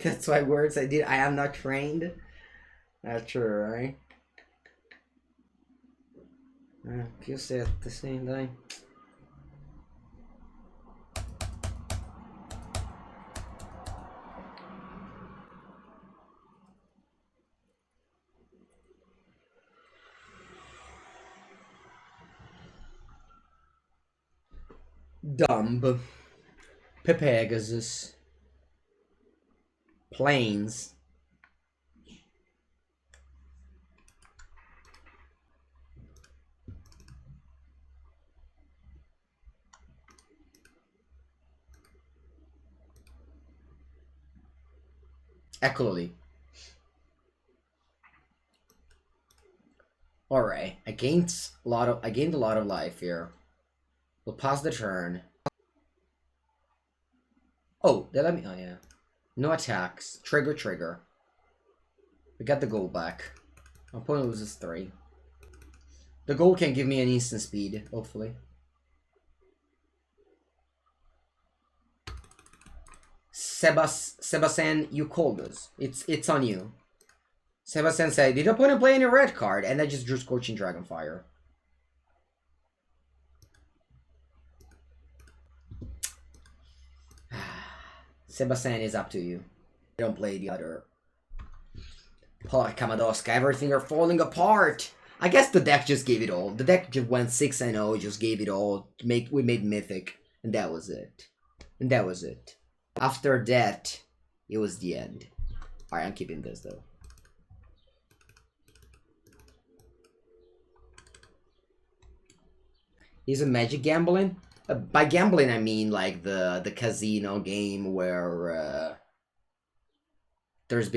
That's why words I am not trained. That's true, right? Più 7, sì, dai. Dumb. Pegasus. Planes. Eccolo lì. Alright, I gained a lot of life here. We'll pass the turn. Oh, they let me. Oh yeah. No attacks. Trigger. We got the goal back. My opponent loses 3. The gold can give me an instant speed, hopefully. Sebastian, you called us. It's on you. Sebastian said, did opponent play any red card? And I just drew Scorching Dragonfire. Sebastian is up to you. Don't play the other. Poor Kamadoska, everything are falling apart. I guess the deck just gave it all. The deck just went 6-0, just gave it all. We made Mythic, and that was it. And that was it. After that, it was the end. Alright, I'm keeping this though. Is it Magic gambling? By gambling, I mean like the casino game where there's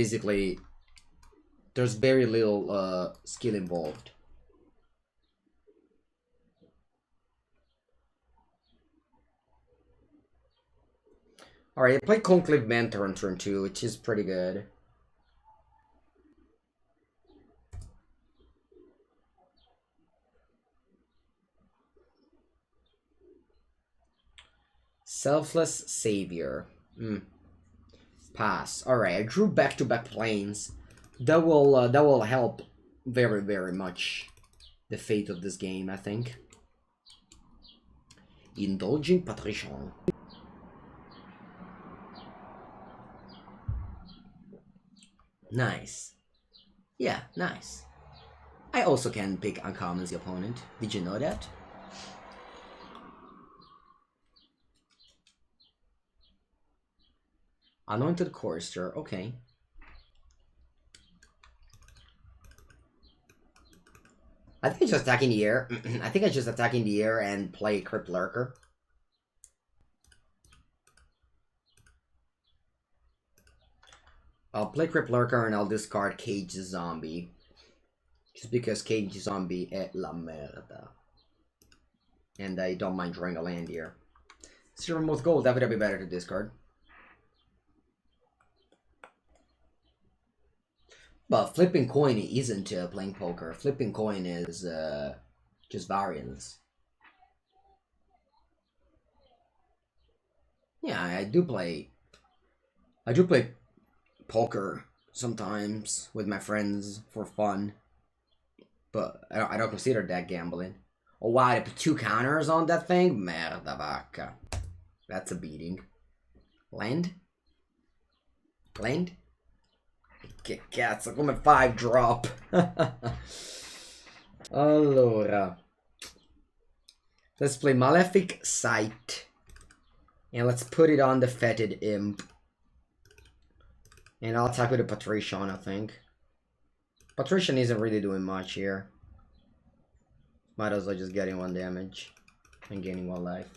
very little skill involved. Alright, I played Conclave Mentor on turn 2, which is pretty good. Selfless Savior. Pass. Alright, I drew back-to-back planes. That will help very, very much the fate of this game, I think. Indulging Patrician. Nice. Yeah, nice. I also can pick uncommon as the opponent. Did you know that? Anointed Chorister, okay. I think I just attack in the air. I think I just attack in the air and play Crypt Lurker. I'll play Crypt Lurker and I'll discard Cage Zombie. Just because Cage Zombie è la merda. And I don't mind drawing a land here. Zero most gold, that would be better to discard. But flipping coin isn't playing poker. Flipping coin is just variance. Yeah, I do play poker sometimes with my friends for fun. But I don't consider that gambling. Oh wow, they put 2 counters on that thing? Merda vacca. That's a beating. Land? Land? Che cazzo, come 5 drop? Allora. Let's play Malefic Sight. And let's put it on the Fetid Imp. And I'll attack with a Patrician, I think. Patrician isn't really doing much here. Might as well just getting 1 damage. And gaining 1 life.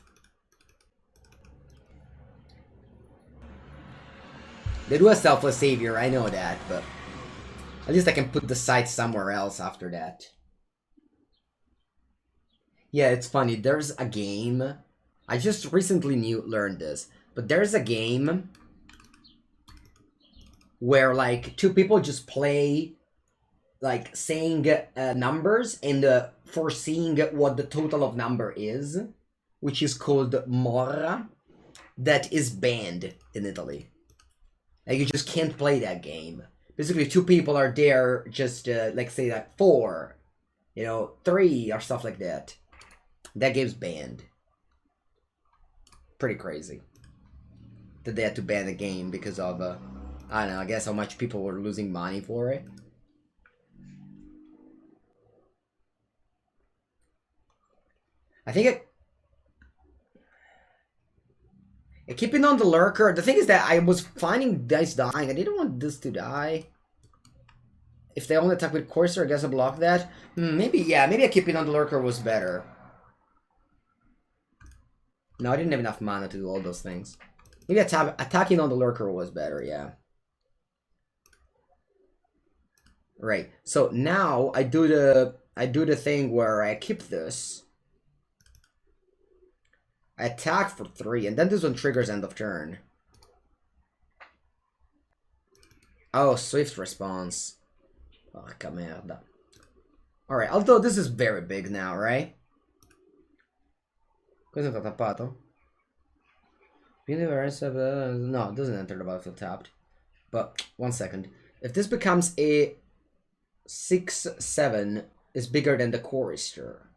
They do a Selfless Savior, I know that, but at least I can put the sight somewhere else after that. Yeah, it's funny, there's a game, I just recently learned this, but there's a game where like 2 people just play like saying numbers and foreseeing what the total of number is, which is called Morra, that is banned in Italy. Like, you just can't play that game. Basically, 2 people are there just, like, say, like, 4, you know, 3, or stuff like that. That game's banned. Pretty crazy. That they had to ban the game because of, I don't know, I guess how much people were losing money for it. I think keeping on the Lurker, the thing is that I was finding dice dying. I didn't want this to die. If they only attack with Courser, I guess I block that. Maybe, yeah, maybe keeping on the Lurker was better. No, I didn't have enough mana to do all those things. Maybe attacking on the Lurker was better, yeah. Right, so now I do the thing where I keep this. I attack for 3, and then this one triggers end of turn. Oh, swift response. Porca merda. Alright, although this is very big now, right? Questo è tappato? No, it doesn't enter the battlefield tapped. But, 1 second. If this becomes a 6-7, it's bigger than the chorister.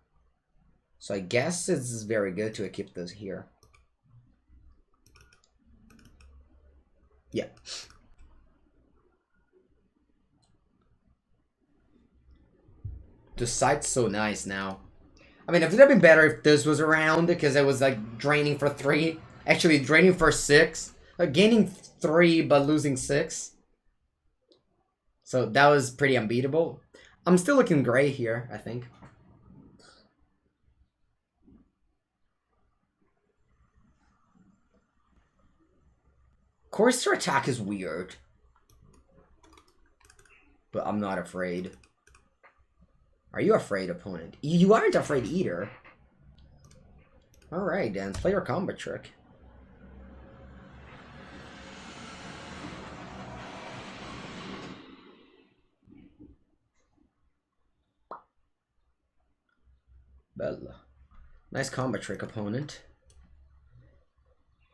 So I guess it's very good to equip this here. Yeah. The site's so nice now. I mean, it would have been better if this was around, because it was like draining for 3. Actually, draining for 6. Gaining 3, but losing 6. So that was pretty unbeatable. I'm still looking gray here, I think. Chorister attack is weird. But I'm not afraid. Are you afraid, opponent? You aren't afraid either. Alright then, play your combat trick. Bella. Nice combat trick, opponent.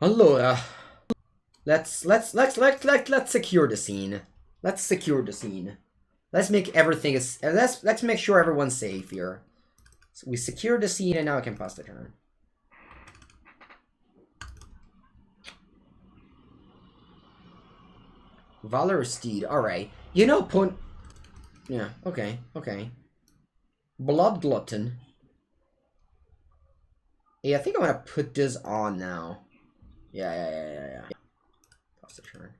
Allora. Let's secure the scene. Let's secure the scene. Let's make everything let's make sure everyone's safe here. So we secure the scene and now I can pass the turn. Valor Steed, alright. You know, yeah, okay, okay. Blood Glutton. Yeah, I think I'm gonna put this on now. Yeah. Pass the turn.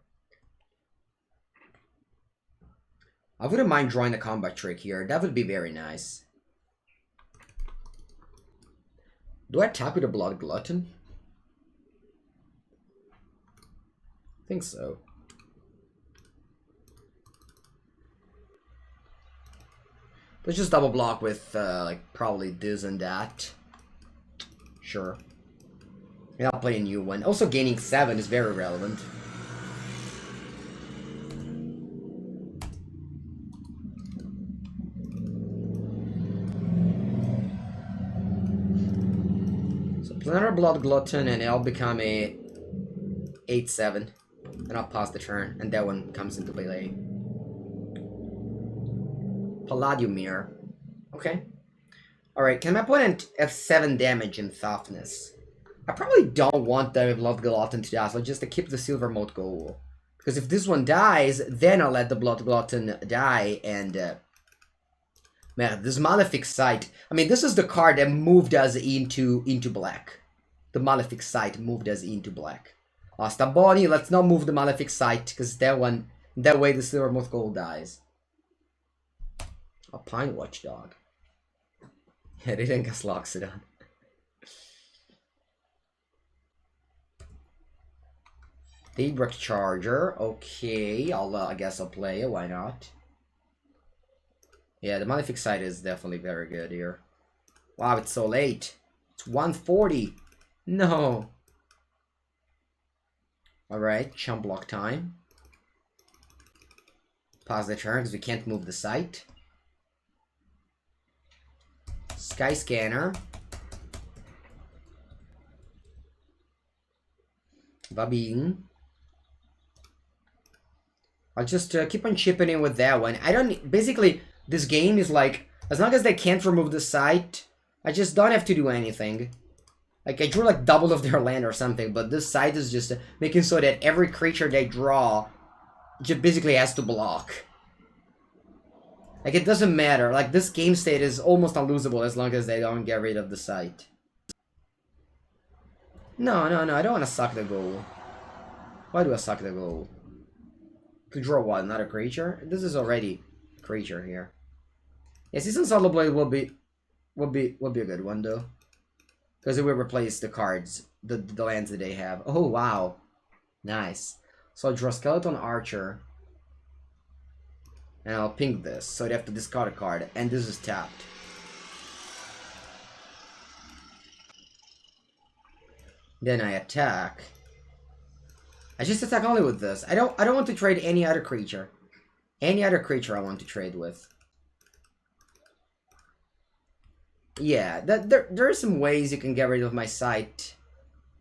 I wouldn't mind drawing a combat trick here. That would be very nice. Do I attack with a Blood Glutton? I think so. Let's just double block with, like, probably this and that. Sure. And I'll play a new one. Also, gaining 7 is very relevant. Another Blood Glutton, and I'll become a 8-7, and I'll pass the turn, and that one comes into play. Palladium Mirror. Okay. Alright, can my opponent have 7 damage and toughness? I probably don't want the Blood Glutton to die, so I'll just keep the Silver Mote goal. Because if this one dies, then I'll let the Blood Glutton die, and... man, this Malefic Sight... I mean, this is the card that moved us into black. The Malefic Sight moved us into black. Staboni, let's not move the Malefic Sight, because that way the Silver Moth Gold dies. A Pine Watchdog. Yeah, they didn't get Loxodon. Daybreak Charger, okay, I guess I'll play it, why not? Yeah, the Malefic Sight is definitely very good here. Wow, it's so late. It's 1:40. No. Alright, chump block time. Pause the turn because we can't move the site. Sky Scanner. Babine. I'll just keep on chipping in with that one. I don't... basically, this game is like, as long as they can't remove the site, I just don't have to do anything. Like, I drew like double of their land or something, but this site is just making so that every creature they draw just basically has to block. Like, it doesn't matter. Like, this game state is almost unlosable as long as they don't get rid of the site. No, I don't want to suck the goal. Why do I suck the goal? To draw what? Not a creature? This is already a creature here. Yeah, Seasoned Solar Blade will be a good one though. Because it will replace the cards, the lands that they have. Oh wow. Nice. So I'll draw Skeleton Archer. And I'll ping this. So they have to discard a card. And this is tapped. Then I attack. I just attack only with this. I don't want to trade any other creature. Any other creature I want to trade with. Yeah, there are some ways you can get rid of my sight.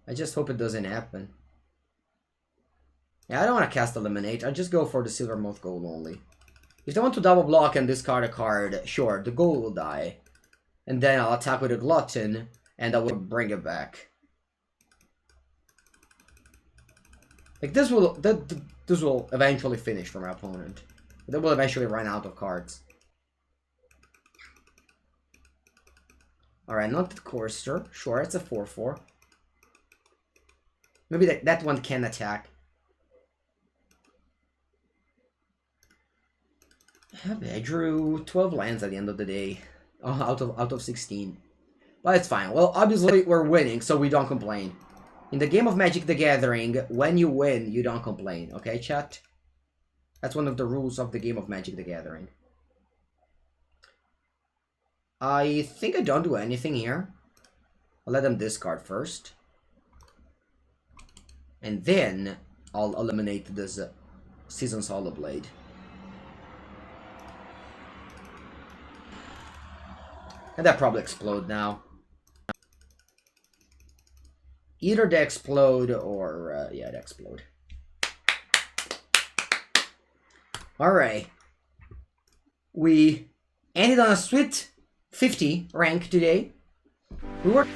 I just hope it doesn't happen. Yeah, I don't want to cast Eliminate. I just go for the Silver Moth Gold only. If they want to double block and discard a card, sure, the gold will die. And then I'll attack with a Glutton, and I will bring it back. Like, this will eventually finish for my opponent. They will eventually run out of cards. Alright, not the Courser. Sure, it's a 4-4. Maybe that one can attack. I drew 12 lands at the end of the day. Out of 16. But it's fine. Well, obviously we're winning, so we don't complain. In the game of Magic the Gathering, when you win, you don't complain. Okay, chat? That's one of the rules of the game of Magic the Gathering. I think I don't do anything here. I'll let them discard first. And then I'll eliminate this Season's Hollow Blade. And that probably explode now. Either they explode or, yeah, they explode. Alright. We ended on a sweet 50 rank today. We were